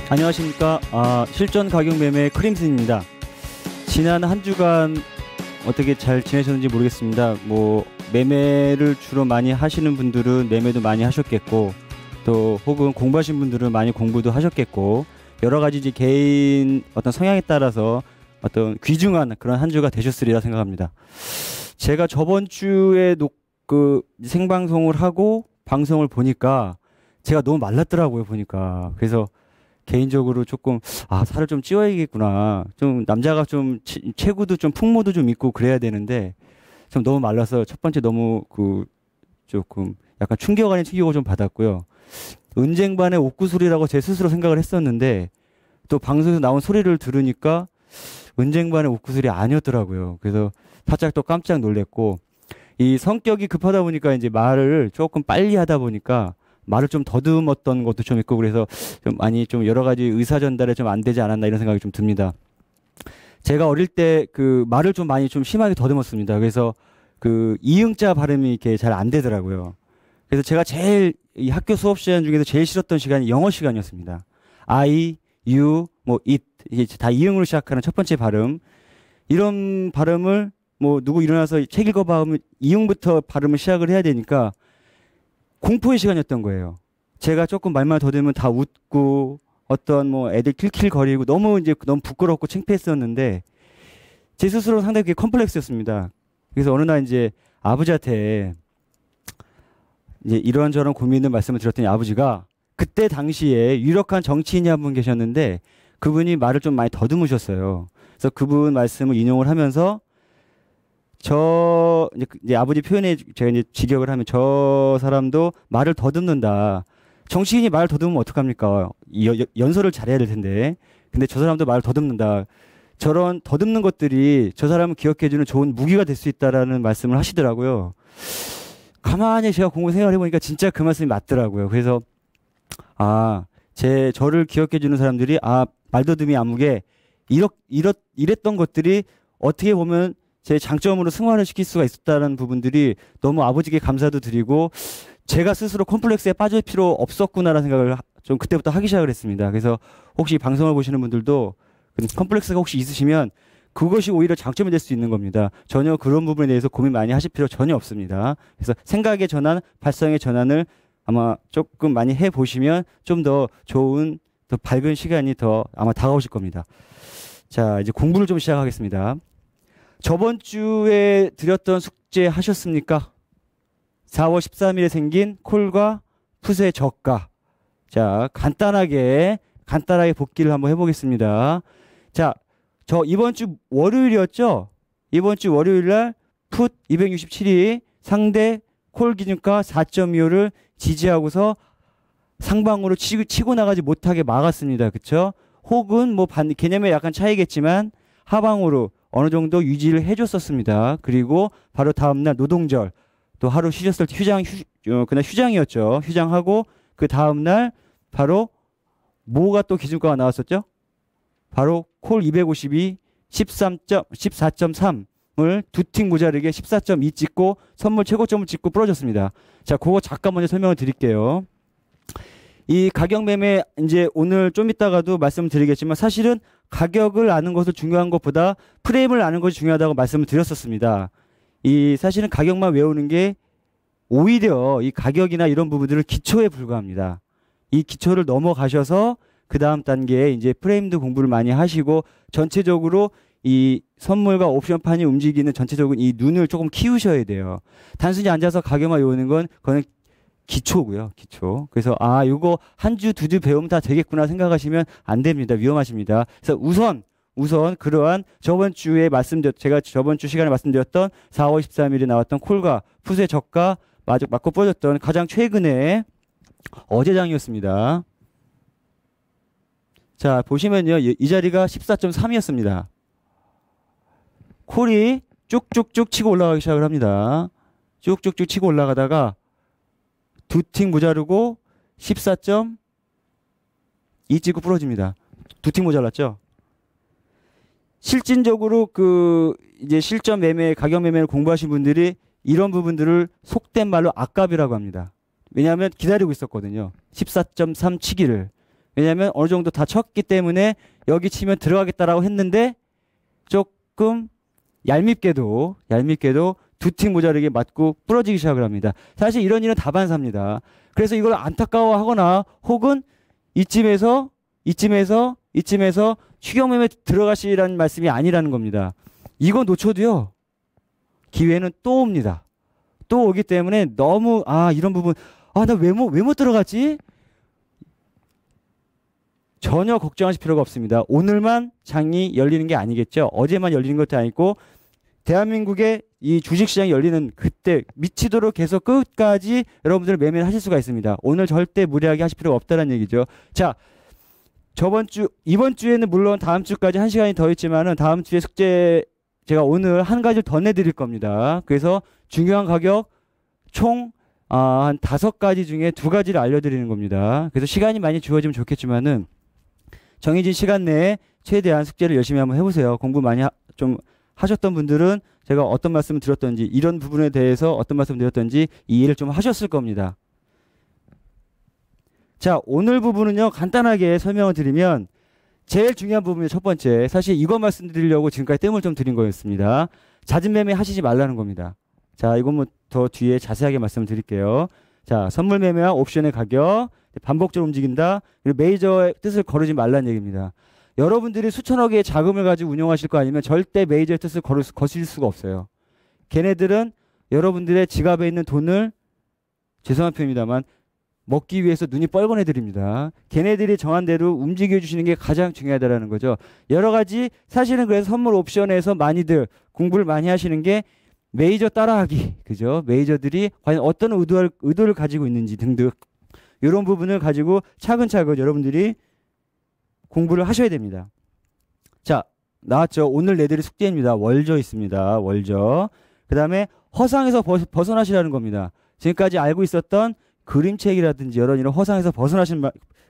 안녕하십니까. 실전 가격 매매 크림슨입니다. 지난 한 주간 어떻게 잘 지내셨는지 모르겠습니다. 매매를 주로 많이 하시는 분들은 매매도 많이 하셨겠고, 또 혹은 공부하신 분들은 많이 공부도 하셨겠고, 여러 가지 이제 개인 어떤 성향에 따라서 어떤 귀중한 그런 한 주가 되셨으리라 생각합니다. 제가 저번 주에 생방송을 하고 방송을 보니까 제가 너무 말랐더라고요, 보니까. 그래서 개인적으로 조금 살을 좀 찌워야겠구나. 좀 남자가 좀 체구도 좀 풍모도 좀 있고 그래야 되는데 좀 너무 말라서 첫 번째 너무 조금 약간 충격 아닌 충격을 좀 받았고요. 은쟁반의 옥구소리라고 제 스스로 생각을 했었는데 또 방송에서 나온 소리를 들으니까 은쟁반의 옥구소리 아니었더라고요. 그래서 살짝 또 깜짝 놀랐고, 이 성격이 급하다 보니까 이제 말을 조금 빨리 하다 보니까 말을 좀 더듬었던 것도 좀 있고, 그래서 좀 많이 좀 여러 가지 의사 전달에 좀 안 되지 않았나 이런 생각이 좀 듭니다. 제가 어릴 때 말을 좀 많이 좀 심하게 더듬었습니다. 그래서 이응자 발음이 이렇게 잘 안 되더라고요. 그래서 제가 제일 이 학교 수업 시간 중에서 제일 싫었던 시간이 영어 시간이었습니다. I, you, it 이게 다 이응으로 시작하는 첫 번째 발음. 이런 발음을 누구 일어나서 책 읽어봐 하면 이응부터 발음을 시작을 해야 되니까 공포의 시간이었던 거예요. 제가 조금 말만 더듬으면 다 웃고 어떤 애들 킬킬거리고 너무 부끄럽고 창피했었는데 제 스스로 상당히 그게 컴플렉스였습니다. 그래서 어느 날 이제 아버지한테 이제 이런저런 고민을 말씀을 드렸더니 아버지가 그때 당시에 유력한 정치인이 한 분 계셨는데 그분이 말을 좀 많이 더듬으셨어요. 그래서 그분 말씀을 인용을 하면서 이제 아버지 표현에 제가 이제 직역을 하면 저 사람도 말을 더듬는다. 정치인이 말을 더듬으면 어떡합니까? 연설을 잘해야 될 텐데. 근데 저 사람도 말을 더듬는다. 저런 더듬는 것들이 저 사람을 기억해주는 좋은 무기가 될 수 있다라는 말씀을 하시더라고요. 가만히 제가 공부 생각을 해보니까 진짜 그 말씀이 맞더라고요. 그래서 저를 기억해주는 사람들이 말더듬이 안무게 이랬던 것들이 어떻게 보면 제 장점으로 승화를 시킬 수가 있었다는 부분들이 너무 아버지께 감사도 드리고 제가 스스로 컴플렉스에 빠질 필요 없었구나라는 생각을 좀 그때부터 하기 시작을 했습니다. 그래서 혹시 방송을 보시는 분들도 컴플렉스가 혹시 있으시면 그것이 오히려 장점이 될 수 있는 겁니다. 전혀 그런 부분에 대해서 고민 많이 하실 필요 전혀 없습니다. 그래서 생각의 전환, 발성의 전환을 아마 조금 많이 해보시면 좀 더 좋은, 더 밝은 시간이 더 아마 다가오실 겁니다. 자, 이제 공부를 좀 시작하겠습니다. 저번 주에 드렸던 숙제 하셨습니까? 4월 13일에 생긴 콜과 풋의 저가. 자, 간단하게 복기를 한번 해보겠습니다. 자, 저 이번 주 월요일이었죠? 이번 주 월요일 날 풋 267이 상대 콜 기준가 4.25를 지지하고서 상방으로 치고 나가지 못하게 막았습니다. 그쵸? 혹은 개념에 약간 차이겠지만 하방으로 어느 정도 유지를 해줬었습니다. 그리고 바로 다음날 노동절 또 하루 쉬셨을 때 그날 휴장이었죠. 휴장하고 그 다음날 바로 뭐가 또 기준가가 나왔었죠? 바로 콜 252 14.3을 두 틱 모자르게 14.2 찍고 선물 최고점을 찍고 부러졌습니다. 자, 그거 잠깐 먼저 설명을 드릴게요. 이 가격 매매 이제 오늘 좀 이따가도 말씀드리겠지만 사실은 가격을 아는 것을 중요한 것보다 프레임을 아는 것이 중요하다고 말씀을 드렸었습니다. 이 사실은 가격만 외우는 게 오히려 이 가격이나 이런 부분들을 기초에 불과합니다. 이 기초를 넘어가셔서 그 다음 단계에 이제 프레임도 공부를 많이 하시고 전체적으로 이 선물과 옵션판이 움직이는 전체적인 이 눈을 조금 키우셔야 돼요. 단순히 앉아서 가격만 외우는 건 그거는 기초고요. 기초. 그래서 이거 한 주, 두 주 배우면 다 되겠구나 생각하시면 안 됩니다. 위험하십니다. 그래서 우선 그러한 제가 저번 주 시간에 말씀드렸던 4월 13일에 나왔던 콜과 풋의 저가 맞고 부러졌던 가장 최근에 어제장이었습니다. 자, 보시면요. 이 자리가 14.3이었습니다. 콜이 쭉쭉쭉 치고 올라가기 시작을 합니다. 쭉쭉쭉 치고 올라가다가 두 틱 모자르고 14.2 찍고 부러집니다. 두 틱 모자랐죠? 실질적으로 이제 실전 매매, 가격 매매를 공부하신 분들이 이런 부분들을 속된 말로 악갑이라고 합니다. 왜냐하면 기다리고 있었거든요. 14.3 치기를. 왜냐하면 어느 정도 다 쳤기 때문에 여기 치면 들어가겠다라고 했는데 조금 얄밉게도 두 팀 모자르게 맞고 부러지기 시작을 합니다. 사실 이런 일은 다반사입니다. 그래서 이걸 안타까워하거나 혹은 이쯤에서 추격매매 들어가시라는 말씀이 아니라는 겁니다. 이거 놓쳐도요. 기회는 또 옵니다. 또 오기 때문에 너무 이런 부분 나 왜 못 들어갔지? 전혀 걱정하실 필요가 없습니다. 오늘만 장이 열리는 게 아니겠죠. 어제만 열리는 것도 아니고 대한민국의 이 주식시장이 열리는 그때 미치도록 계속 끝까지 여러분들 매매를 하실 수가 있습니다. 오늘 절대 무리하게 하실 필요가 없다는 얘기죠. 자, 이번 주에는 물론 다음 주까지 1시간이 더 있지만은 다음 주에 숙제 제가 오늘 한 가지를 더 내드릴 겁니다. 그래서 중요한 가격 총 한 5가지 중에 2가지를 알려드리는 겁니다. 그래서 시간이 많이 주어지면 좋겠지만은 정해진 시간 내에 최대한 숙제를 열심히 한번 해보세요. 공부 많이 좀 하셨던 분들은 제가 어떤 말씀을 드렸던지 이런 부분에 대해서 어떤 말씀을 드렸던지 이해를 좀 하셨을 겁니다. 자, 오늘 부분은요. 간단하게 설명을 드리면 제일 중요한 부분이 첫 번째. 사실 이거 말씀드리려고 지금까지 뜸을 좀 들인 거였습니다. 잦은 매매 하시지 말라는 겁니다. 자, 이건 뭐 더 뒤에 자세하게 말씀을 드릴게요. 자, 선물 매매와 옵션의 가격, 반복적으로 움직인다. 그리고 메이저의 뜻을 거르지 말라는 얘기입니다. 여러분들이 수천억의 자금을 가지고 운용하실 거 아니면 절대 메이저의 뜻을 거실 수가 없어요. 걔네들은 여러분들의 지갑에 있는 돈을 죄송한 표현입니다만 먹기 위해서 눈이 뻘건 애들입니다. 걔네들이 정한 대로 움직여 주시는 게 가장 중요하다는 거죠. 여러 가지 사실은 그래서 선물 옵션에서 많이들 공부를 많이 하시는 게 메이저 따라하기, 그죠? 메이저들이 과연 어떤 의도를 가지고 있는지 등등 이런 부분을 가지고 차근차근 여러분들이 공부를 하셔야 됩니다. 자, 나왔죠. 오늘 내드릴 숙제입니다. 월저 있습니다. 월저. 그 다음에 허상에서 벗어나시라는 겁니다. 지금까지 알고 있었던 그림책이라든지 이런 허상에서 벗어나신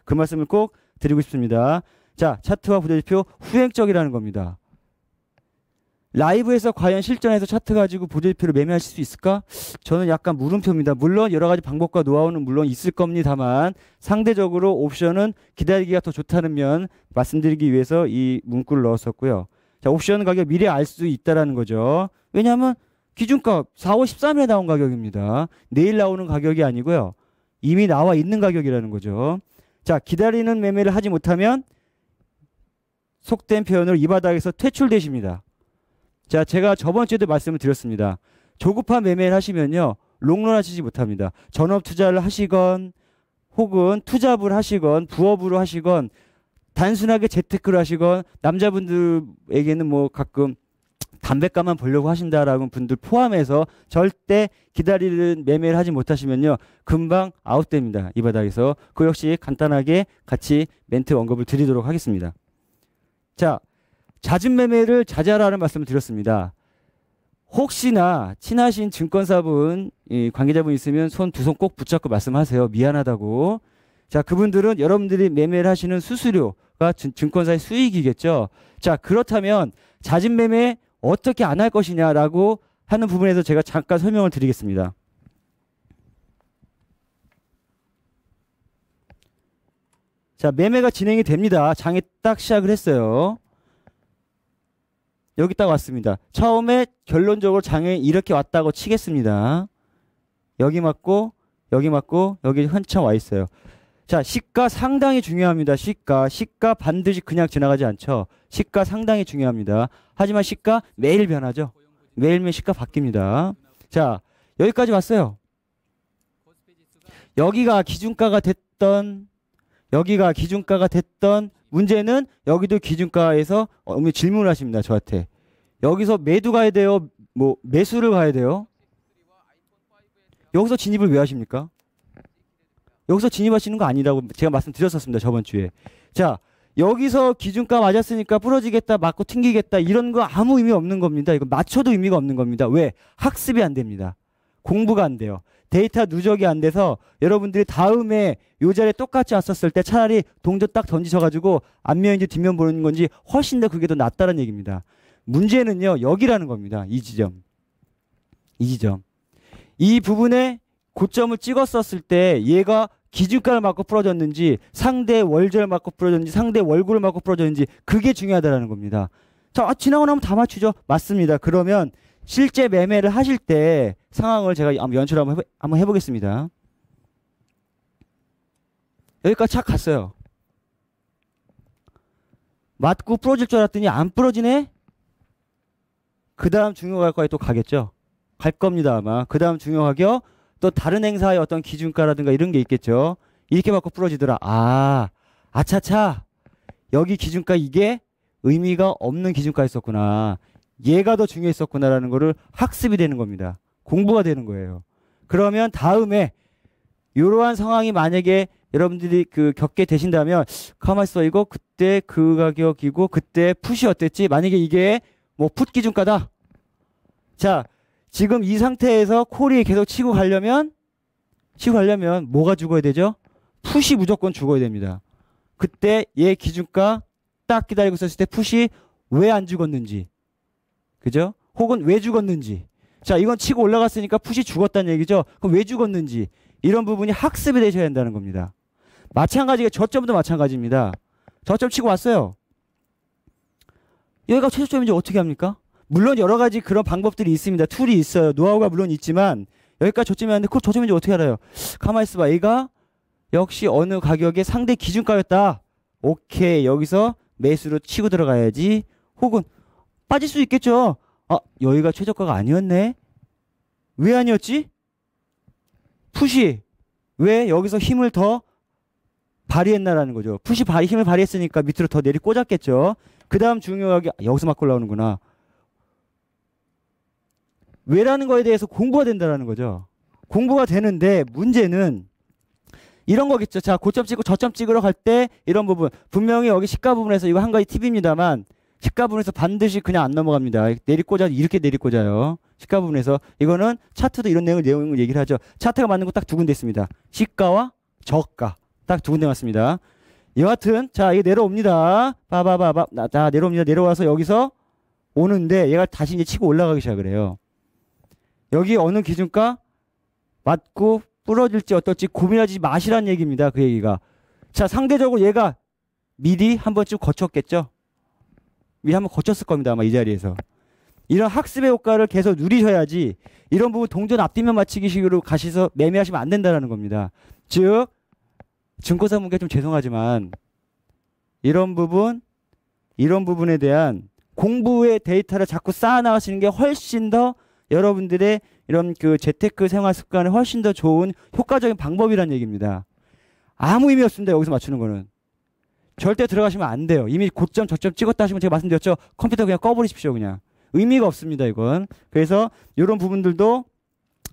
그 말씀을 꼭 드리고 싶습니다. 자, 차트와 부재지표 후행적이라는 겁니다. 라이브에서 과연 실전에서 차트 가지고 부재지표를 매매하실 수 있을까? 저는 약간 물음표입니다. 물론 여러 가지 방법과 노하우는 물론 있을 겁니다만 상대적으로 옵션은 기다리기가 더 좋다는 면 말씀드리기 위해서 이 문구를 넣었었고요. 자, 옵션 가격 미리 알 수 있다라는 거죠. 왜냐하면 기준가 4월 13일에 나온 가격입니다. 내일 나오는 가격이 아니고요. 이미 나와 있는 가격이라는 거죠. 자, 기다리는 매매를 하지 못하면 속된 표현으로 이 바닥에서 퇴출되십니다. 자, 제가 저번 주에도 말씀을 드렸습니다. 조급한 매매를 하시면요. 롱런 하시지 못합니다. 전업 투자를 하시건 혹은 투잡을 하시건 부업으로 하시건 단순하게 재테크를 하시건 남자분들에게는 뭐 가끔 담배값만 벌려고 하신다라는 분들 포함해서 절대 기다리는 매매를 하지 못하시면요. 금방 아웃됩니다. 이 바닥에서. 그 역시 간단하게 같이 멘트 언급을 드리도록 하겠습니다. 자, 잦은 매매를 자제하라는 말씀을 드렸습니다. 혹시나 친하신 증권사분, 관계자분 있으면 손 두 손 꼭 붙잡고 말씀하세요. 미안하다고. 자, 그분들은 여러분들이 매매를 하시는 수수료가 증권사의 수익이겠죠. 자, 그렇다면 잦은 매매 어떻게 안 할 것이냐라고 하는 부분에서 제가 잠깐 설명을 드리겠습니다. 자, 매매가 진행이 됩니다. 장이 딱 시작을 했어요. 여기 딱 왔습니다. 처음에 결론적으로 장에 이렇게 왔다고 치겠습니다. 여기 맞고 여기 맞고 여기 한참 와 있어요. 자, 시가 상당히 중요합니다. 시가 반드시 그냥 지나가지 않죠. 시가 상당히 중요합니다. 하지만 시가 매일 변하죠. 매일매일 시가 바뀝니다. 자, 여기까지 왔어요. 여기가 기준가가 됐던 문제는 여기도 기준가에서 질문을 하십니다. 저한테. 여기서 매도 가야 돼요? 뭐 매수를 가야 돼요? 여기서 진입을 왜 하십니까? 여기서 진입하시는 거 아니라고 제가 말씀드렸었습니다. 저번 주에. 자, 여기서 기준가 맞았으니까 부러지겠다, 맞고 튕기겠다 이런 거 아무 의미 없는 겁니다. 이거 맞춰도 의미가 없는 겁니다. 왜? 학습이 안 됩니다. 공부가 안 돼요. 데이터 누적이 안 돼서 여러분들이 다음에 요 자리에 똑같이 왔었을 때 차라리 동전 딱 던지셔가지고 앞면인지 뒷면 보는 건지 훨씬 더 그게 더 낫다는 얘기입니다. 문제는요. 여기라는 겁니다. 이 지점. 이 부분에 고점을 찍었었을 때 얘가 기준가를 맞고 부러졌는지, 상대 월저를 맞고 부러졌는지, 상대 월구를 맞고 부러졌는지, 그게 중요하다라는 겁니다. 자, 지나고 나면 다 맞추죠? 맞습니다. 그러면 실제 매매를 하실 때 상황을 제가 연출 한번 해보겠습니다. 여기까지 착 갔어요. 맞고 부러질 줄 알았더니 안 부러지네? 그 다음 중요가격까지 또 가겠죠? 갈 겁니다, 아마. 그 다음 중요가격, 또 다른 행사의 어떤 기준가라든가 이런 게 있겠죠? 이렇게 맞고 부러지더라. 아차차. 여기 기준가 이게 의미가 없는 기준가였었구나. 얘가 더 중요했었구나라는 거를 학습이 되는 겁니다. 공부가 되는 거예요. 그러면 다음에 이러한 상황이 만약에 여러분들이 겪게 되신다면 가만히 있어. 이거 그때 그 가격이고 그때 풋이 어땠지? 만약에 이게 뭐 풋 기준가다. 자, 지금 이 상태에서 콜이 계속 치고 가려면 뭐가 죽어야 되죠? 풋이 무조건 죽어야 됩니다. 그때 얘 기준가 딱 기다리고 있었을 때 풋이 왜 안 죽었는지, 그죠? 혹은 왜 죽었는지. 자, 이건 치고 올라갔으니까 풋이 죽었다는 얘기죠. 그럼 왜 죽었는지 이런 부분이 학습이 되셔야 한다는 겁니다. 마찬가지가 저점도 마찬가지입니다. 저점 치고 왔어요. 여기가 최저점인지 어떻게 합니까? 물론 여러 가지 그런 방법들이 있습니다. 툴이 있어요. 노하우가 물론 있지만 여기까지 저점이었는데 그걸 저점인지 어떻게 알아요? 가만히 있어봐. 얘가 역시 어느 가격의 상대 기준가였다. 오케이. 여기서 매수로 치고 들어가야지. 혹은 빠질 수 있겠죠. 여기가 최저가가 아니었네. 왜 아니었지? 풋이 왜 여기서 힘을 더 발휘했나라는 거죠. 풋이 힘을 발휘했으니까 밑으로 더 내리 꽂았겠죠. 그 다음 중요하게 여기서 맞고 올라오는구나. 왜라는 거에 대해서 공부가 된다는 거죠. 공부가 되는데 문제는 이런 거겠죠. 자, 고점 찍고 저점 찍으러 갈 때 이런 부분. 분명히 여기 시가 부분에서 이거 한 가지 팁입니다만 시가 부분에서 반드시 그냥 안 넘어갑니다. 내리꽂아 이렇게 내리꽂아요. 시가 부분에서. 이거는 차트도 이런 내용을 얘기를 하죠. 차트가 맞는 거 딱 두 군데 있습니다. 시가와 저가. 딱 두 군데 맞습니다. 여하튼 자, 이게 내려옵니다. 자, 내려옵니다. 내려와서 여기서 오는데 얘가 다시 이제 치고 올라가기 시작을 해요. 여기 어느 기준가 맞고 부러질지 어떨지 고민하지 마시라는 얘기입니다. 그 얘기가. 자, 상대적으로 얘가 미리 한 번쯤 거쳤겠죠. 미리 한번 거쳤을 겁니다. 아마 이 자리에서. 이런 학습의 효과를 계속 누리셔야지 이런 부분 동전 앞뒤면 맞추기 식으로 가셔서 매매하시면 안 된다는 겁니다. 즉 증권사 분께 좀 죄송하지만 이런 부분에 대한 공부의 데이터를 자꾸 쌓아 나가시는 게 훨씬 더 여러분들의 이런 재테크 생활 습관에 훨씬 더 좋은 효과적인 방법이라는 얘기입니다. 아무 의미 없습니다. 여기서 맞추는 거는. 절대 들어가시면 안 돼요. 이미 고점 저점 찍었다 하시면 제가 말씀드렸죠. 컴퓨터 그냥 꺼버리십시오. 그냥. 의미가 없습니다. 이건. 그래서 이런 부분들도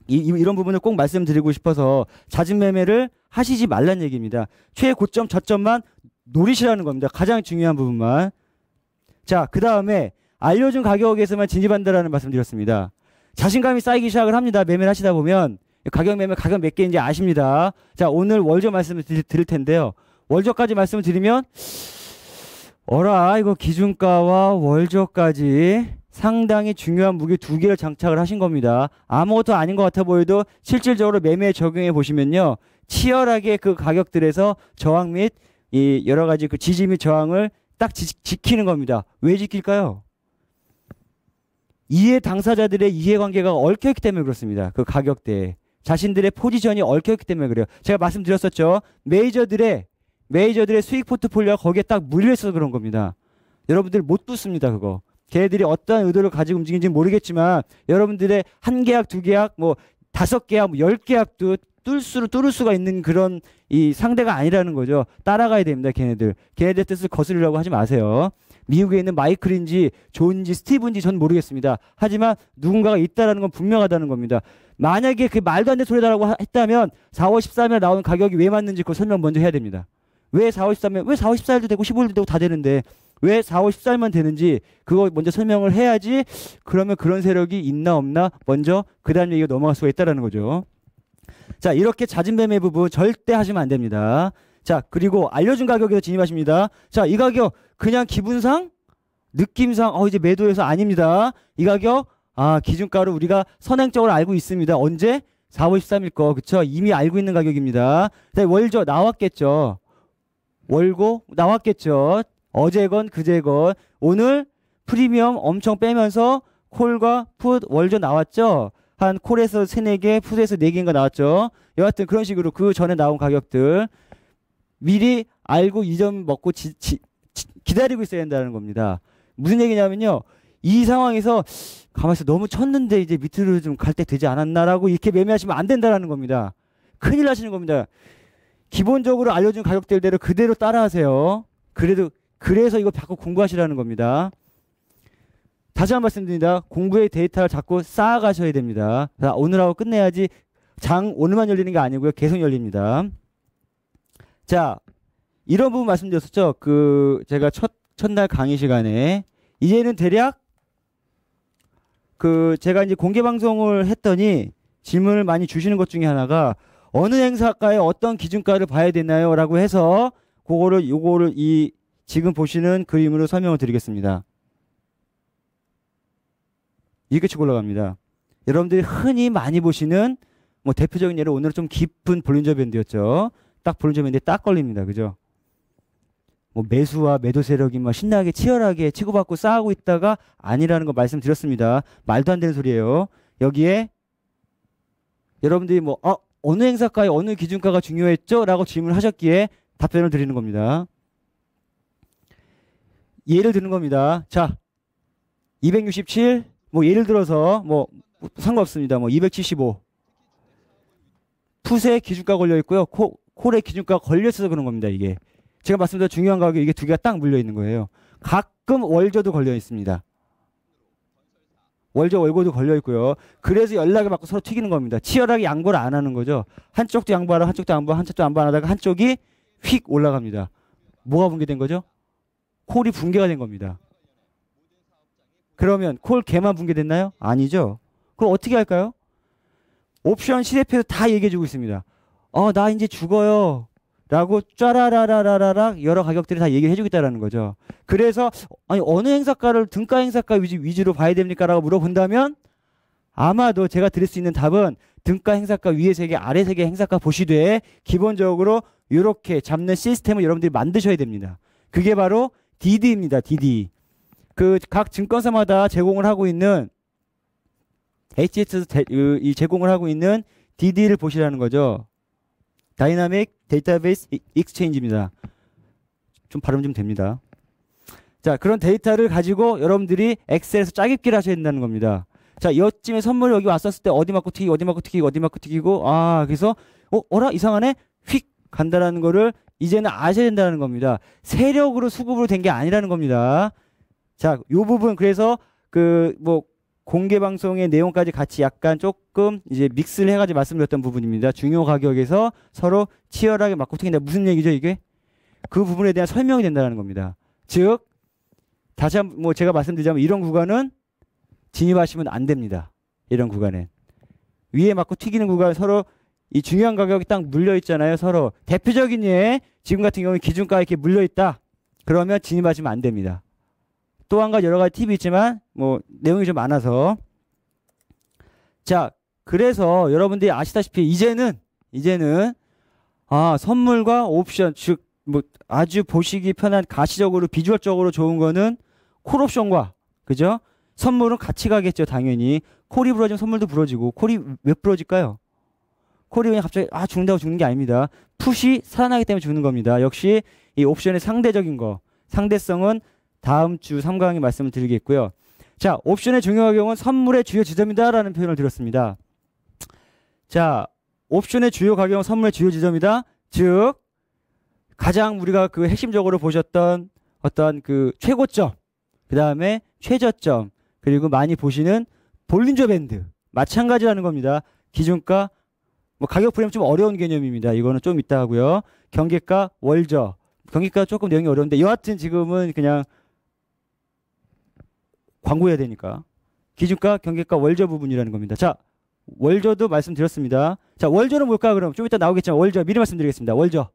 이런 부분을 꼭 말씀드리고 싶어서 잦은 매매를 하시지 말란 얘기입니다. 최고점 저점만 노리시라는 겁니다. 가장 중요한 부분만. 자, 그 다음에 알려준 가격에서만 진입한다라는 말씀드렸습니다. 자신감이 쌓이기 시작을 합니다. 매매를 하시다 보면 가격 매매 가격 몇 개인지 아십니다. 자, 오늘 월저 말씀을 드릴 텐데요. 월저까지 말씀을 드리면 이거 기준가와 월저까지 상당히 중요한 무기 두 개를 장착을 하신 겁니다. 아무것도 아닌 것 같아 보여도 실질적으로 매매에 적용해 보시면요. 치열하게 그 가격들에서 저항 및 이 여러 가지 그 지지 및 저항을 딱 지키는 겁니다. 왜 지킬까요? 이해 당사자들의 이해관계가 얽혀있기 때문에 그렇습니다. 그 가격대에. 자신들의 포지션이 얽혀있기 때문에 그래요. 제가 말씀드렸었죠. 메이저들의 수익 포트폴리오가 거기에 딱 물려있어서 그런 겁니다. 여러분들 못 뚫습니다. 그거. 걔네들이 어떠한 의도를 가지고 움직이는지 모르겠지만 여러분들의 한 계약, 두 계약, 뭐 5계약, 뭐 10계약도 뚫을 수가 있는 그런 이 상대가 아니라는 거죠. 따라가야 됩니다. 걔네들 뜻을 거스르려고 하지 마세요. 미국에 있는 마이클인지 존인지 스티브인지 전 모르겠습니다. 하지만 누군가가 있다라는 건 분명하다는 겁니다. 만약에 그 말도 안 되는 소리다라고 했다면 4월 13일 나오는 가격이 왜 맞는지 그거 설명 먼저 해야 됩니다. 왜 4월 14일도 되고 15일도 되고 다 되는데 왜 4월 14일만 되는지 그거 먼저 설명을 해야지. 그러면 그런 세력이 있나 없나 먼저 그 다음 얘기가 넘어갈 수가 있다는 거죠. 자, 이렇게 잦은 매매 부분 절대 하시면 안 됩니다. 자, 그리고 알려준 가격에서 진입하십니다. 자, 이 가격 그냥 기분상 느낌상 이제 매도해서 아닙니다. 이 가격 기준가를 우리가 선행적으로 알고 있습니다. 언제? 4월 13일 거, 그쵸? 이미 알고 있는 가격입니다. 월저 나왔겠죠? 월고 나왔겠죠? 어제건 그제건. 오늘 프리미엄 엄청 빼면서 콜과 풋, 월저 나왔죠? 한 콜에서 3, 4개, 풋에서 4개인가 나왔죠? 여하튼 그런 식으로 그 전에 나온 가격들 미리 알고 이 점 먹고 기다리고 있어야 한다는 겁니다. 무슨 얘기냐면요. 이 상황에서 가만있어 너무 쳤는데 이제 밑으로 좀 갈 때 되지 않았나라고 이렇게 매매하시면 안 된다라는 겁니다. 큰일 나시는 겁니다. 기본적으로 알려준 가격대로 그대로 따라하세요. 그래서 이거 자꾸 공부하시라는 겁니다. 다시 한 번 말씀드립니다. 공부의 데이터를 자꾸 쌓아가셔야 됩니다. 자, 오늘하고 끝내야지. 장 오늘만 열리는 게 아니고요. 계속 열립니다. 자, 이런 부분 말씀드렸었죠. 제가 첫날 강의 시간에 이제는 대략 제가 이제 공개 방송을 했더니 질문을 많이 주시는 것 중에 하나가 어느 행사가에 어떤 기준가를 봐야 되나요? 라고 해서 요거를 지금 보시는 그림으로 설명을 드리겠습니다. 이렇게 치고 올라갑니다. 여러분들이 흔히 많이 보시는 뭐 대표적인 예로 오늘은 좀 깊은 볼린저 밴드였죠. 딱 볼린저 밴드에 딱 걸립니다. 그죠? 뭐 매수와 매도 세력이 막 신나게 치열하게 치고받고 싸우고 있다가 아니라는 거 말씀드렸습니다. 말도 안 되는 소리예요. 여기에 여러분들이 뭐 어느 행사가에 어느 기준가가 중요했죠? 라고 질문을 하셨기에 답변을 드리는 겁니다. 예를 드는 겁니다. 자, 267 뭐 예를 들어서 뭐 상관없습니다. 뭐 275 풋에 기준가 걸려 있고요. 콜에 기준가 걸려 있어서 그런 겁니다. 이게 제가 말씀드린 중요한 가격이 이게 두 개가 딱 물려 있는 거예요. 가끔 월저도 걸려 있습니다. 월저 월고도 걸려 있고요. 그래서 연락을 받고 서로 튀기는 겁니다. 치열하게 양보를 안 하는 거죠. 한쪽도 양보하라, 한쪽도 양보, 한쪽도 양보 안 하다가 한쪽이 휙 올라갑니다. 뭐가 붕괴된 거죠? 콜이 붕괴가 된 겁니다. 그러면 콜 개만 붕괴됐나요? 아니죠. 그럼 어떻게 할까요? 옵션 시대표에서 다 얘기해주고 있습니다. 나 이제 죽어요. 라고 쫘라라라라락 여러 가격들이 다 얘기를 해주겠다라는 거죠. 그래서 어느 행사가를 등가 행사가 위주로 봐야 됩니까? 라고 물어본다면 아마도 제가 드릴 수 있는 답은 등가 행사가 위에 3개 아래 3개 행사가 보시되 기본적으로 이렇게 잡는 시스템을 여러분들이 만드셔야 됩니다. 그게 바로 DD입니다. DD. 각 증권사마다 제공을 하고 있는 HS 이 제공을 하고 있는 DD를 보시라는 거죠. 다이나믹 데이터베이스 익스체인지입니다. 좀 발음 좀 됩니다. 자, 그런 데이터를 가지고 여러분들이 엑셀에서 짜깁기를 하셔야 된다는 겁니다. 자, 여쯤에 선물이 여기 왔었을 때 어디 맞고 튀기고 어디 맞고 튀기고 어디 맞고 튀기고 그래서 어라 이상하네 휙 간다라는 거를 이제는 아셔야 된다는 겁니다. 세력으로 수급으로 된 게 아니라는 겁니다. 자, 요 부분 그래서 뭐 공개 방송의 내용까지 같이 약간 조금 이제 믹스를 해가지고 말씀드렸던 부분입니다. 중요 가격에서 서로 치열하게 맞고 튀긴다. 무슨 얘기죠 이게? 그 부분에 대한 설명이 된다는 겁니다. 즉 다시 한번 뭐 제가 말씀드리자면 이런 구간은 진입하시면 안 됩니다. 이런 구간에 위에 맞고 튀기는 구간 서로 이 중요한 가격이 딱 물려 있잖아요. 서로 대표적인 예 지금 같은 경우는 기준가 이렇게 물려 있다. 그러면 진입하시면 안 됩니다. 또 한 가지 여러 가지 팁이 있지만 뭐 내용이 좀 많아서 자 그래서 여러분들이 아시다시피 이제는 선물과 옵션 즉 뭐 아주 보시기 편한 가시적으로 비주얼적으로 좋은 거는 콜옵션과 그죠? 선물은 같이 가겠죠 당연히. 콜이 부러지면 선물도 부러지고 콜이 왜 부러질까요? 콜이 그냥 갑자기 죽는다고 죽는 게 아닙니다. 풋이 살아나기 때문에 죽는 겁니다. 역시 이 옵션의 상대적인 거 상대성은 다음 주 3강에 말씀을 드리겠고요. 자, 옵션의 중요 가격은 선물의 주요 지점이다라는 표현을 드렸습니다. 자, 옵션의 주요 가격은 선물의 주요 지점이다. 즉 가장 우리가 핵심적으로 보셨던 어떤 최고점, 그 다음에 최저점, 그리고 많이 보시는 볼린저 밴드 마찬가지라는 겁니다. 기준가, 뭐 가격 프레임 좀 어려운 개념입니다. 이거는 좀 이따 하고요. 경계가, 월저, 경계가 조금 내용이 어려운데 여하튼 지금은 그냥 광고해야 되니까 기준가, 경계가, 월저 부분이라는 겁니다. 자, 월저도 말씀드렸습니다. 자, 월저는 뭘까? 그럼 좀 이따 나오겠지만 월저 미리 말씀드리겠습니다. 월저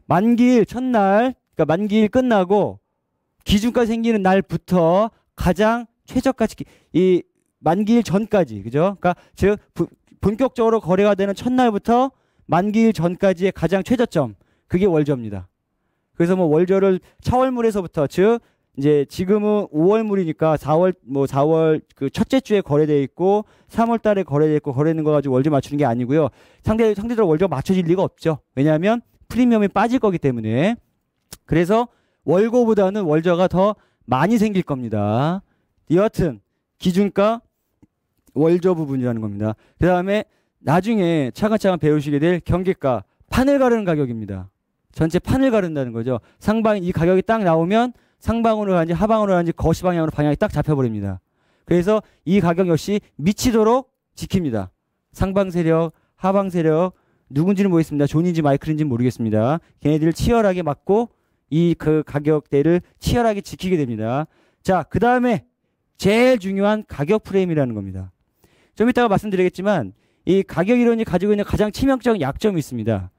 만기일 첫날, 그러니까 만기일 끝나고 기준가 생기는 날부터 가장 최저가치 이 만기일 전까지, 그죠? 그러니까 즉 본격적으로 거래가 되는 첫날부터 만기일 전까지의 가장 최저점, 그게 월저입니다. 그래서 뭐 월저를 차월물에서부터, 즉 이제 지금은 5월물이니까 4월 그 첫째 주에 거래돼 있고 3월 달에 거래돼 있고 거래되는 거 가지고 월저 맞추는 게 아니고요. 상대적으로 월저 맞춰질 리가 없죠. 왜냐하면 프리미엄이 빠질 거기 때문에. 그래서 월고보다는 월저가 더 많이 생길 겁니다. 여하튼 기준가 월저 부분이라는 겁니다. 그 다음에 나중에 차근차근 배우시게 될 경계가, 판을 가르는 가격입니다. 전체 판을 가른다는 거죠. 상방이 이 가격이 딱 나오면 상방으로 가는지 하방으로 가는지 거시 방향으로 방향이 딱 잡혀버립니다. 그래서 이 가격 역시 미치도록 지킵니다. 상방 세력, 하방 세력, 누군지는 모르겠습니다. 존인지 마이클인지는 모르겠습니다. 걔네들을 치열하게 막고 이 그 가격대를 치열하게 지키게 됩니다. 자, 그 다음에 제일 중요한 가격 프레임이라는 겁니다. 좀 이따가 말씀드리겠지만 이 가격 이론이 가지고 있는 가장 치명적인 약점이 있습니다.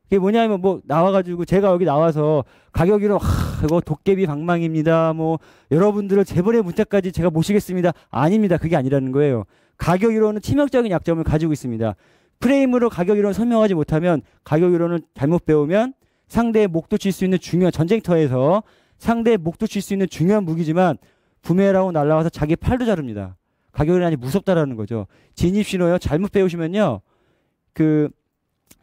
그게 뭐냐면 뭐 나와가지고 제가 여기 나와서 가격 이론 이거 도깨비 방망입니다. 뭐 여러분들을 재벌의 문자까지 제가 모시겠습니다. 아닙니다. 그게 아니라는 거예요. 가격 이론은 치명적인 약점을 가지고 있습니다. 프레임으로 가격 이론을 설명하지 못하면, 가격 이론을 잘못 배우면 상대의 목도 칠 수 있는 중요한, 전쟁터에서 상대의 목도 칠 수 있는 중요한 무기지만 부메랑으로 날아와서 자기 팔도 자릅니다. 가격 이론이 무섭다라는 거죠. 진입신호요. 잘못 배우시면요. 그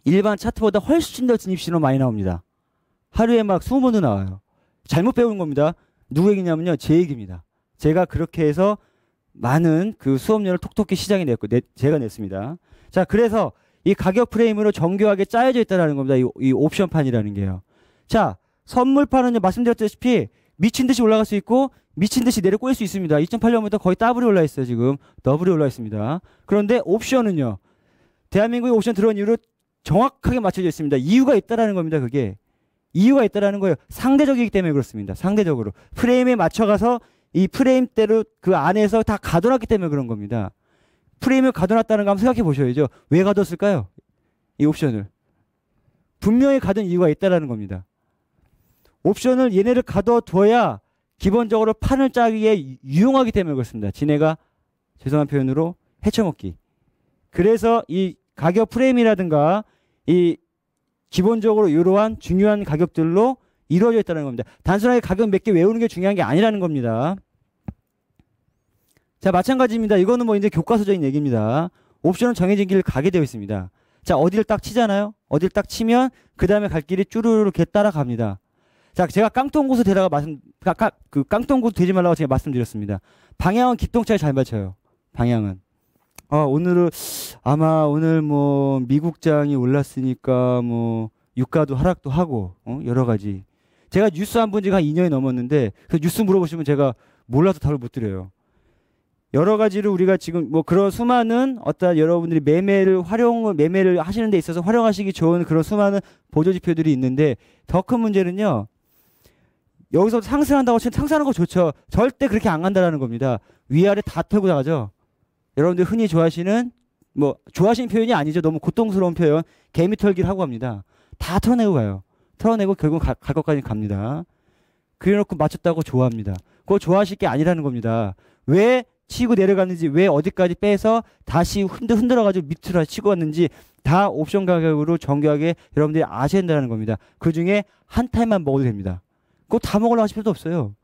일반 차트보다 훨씬 더 진입신호 많이 나옵니다. 하루에 막 20번도 나와요. 잘못 배운 겁니다. 누구 얘기냐면요. 제 얘기입니다. 제가 그렇게 해서 많은 그 수업료를 톡톡히 시장에 냈고, 제가 냈습니다. 자, 그래서 이 가격 프레임으로 정교하게 짜여져 있다는 겁니다. 이 옵션판이라는 게요. 자, 선물판은 말씀드렸다시피 미친 듯이 올라갈 수 있고 미친 듯이 내려 꼬일 수 있습니다. 2008년부터 거의 더블이 올라 있어요. 지금 더블이 올라 있습니다. 그런데 옵션은요. 대한민국에 옵션 들어온 이유로 정확하게 맞춰져 있습니다. 이유가 있다라는 겁니다. 그게 이유가 있다라는 거예요. 상대적이기 때문에 그렇습니다. 상대적으로 프레임에 맞춰가서 이 프레임대로 그 안에서 다 가둬놨기 때문에 그런 겁니다. 프레임을 가둬놨다는 거 한번 생각해 보셔야죠. 왜 가뒀을까요? 이 옵션을 분명히 가둔 이유가 있다라는 겁니다. 옵션을 얘네를 가둬둬야 기본적으로 판을 짜기에 유용하기 때문에 그렇습니다. 지네가 죄송한 표현으로 헤쳐먹기. 그래서 이 가격 프레임이라든가 이 기본적으로 이러한 중요한 가격들로 이루어져 있다는 겁니다. 단순하게 가격 몇 개 외우는 게 중요한 게 아니라는 겁니다. 자, 마찬가지입니다. 이거는 뭐 이제 교과서적인 얘기입니다. 옵션은 정해진 길을 가게 되어 있습니다. 자, 어디를 딱 치잖아요. 어디를 딱 치면 그 다음에 갈 길이 쭈루루 이렇게 따라갑니다. 자, 제가 깡통고수 되다가 그 깡통고수 되지 말라고 제가 말씀드렸습니다. 방향은 기똥차게 잘 맞춰요. 방향은. 오늘은 아마 오늘 뭐 미국장이 올랐으니까 뭐 유가도 하락도 하고 여러 가지. 제가 뉴스 안 본 지가 한 2년이 넘었는데 그 뉴스 물어보시면 제가 몰라서 답을 못 드려요. 여러 가지로 우리가 지금 뭐 그런 수많은 어떤 여러분들이 매매를 하시는 데 있어서 활용하시기 좋은 그런 수많은 보조 지표들이 있는데 더 큰 문제는요. 여기서 상승한다고 치면 상승하는 거 좋죠. 절대 그렇게 안 간다라는 겁니다. 위아래 다 털고 나가죠. 여러분들 흔히 좋아하시는 뭐 좋아하시는 표현이 아니죠. 너무 고통스러운 표현. 개미 털기를 하고 갑니다. 다 털어내고 가요. 털어내고 결국 갈 것까지 갑니다. 그래놓고 맞췄다고 좋아합니다. 그거 좋아하실 게 아니라는 겁니다. 왜 치고 내려갔는지, 왜 어디까지 빼서 다시 흔들어가지고 밑으로 치고 왔는지 다 옵션 가격으로 정교하게 여러분들이 아셔야 된다는 겁니다. 그 중에 한 타임만 먹어도 됩니다. 그거 다 먹으려고 하실 필요도 없어요.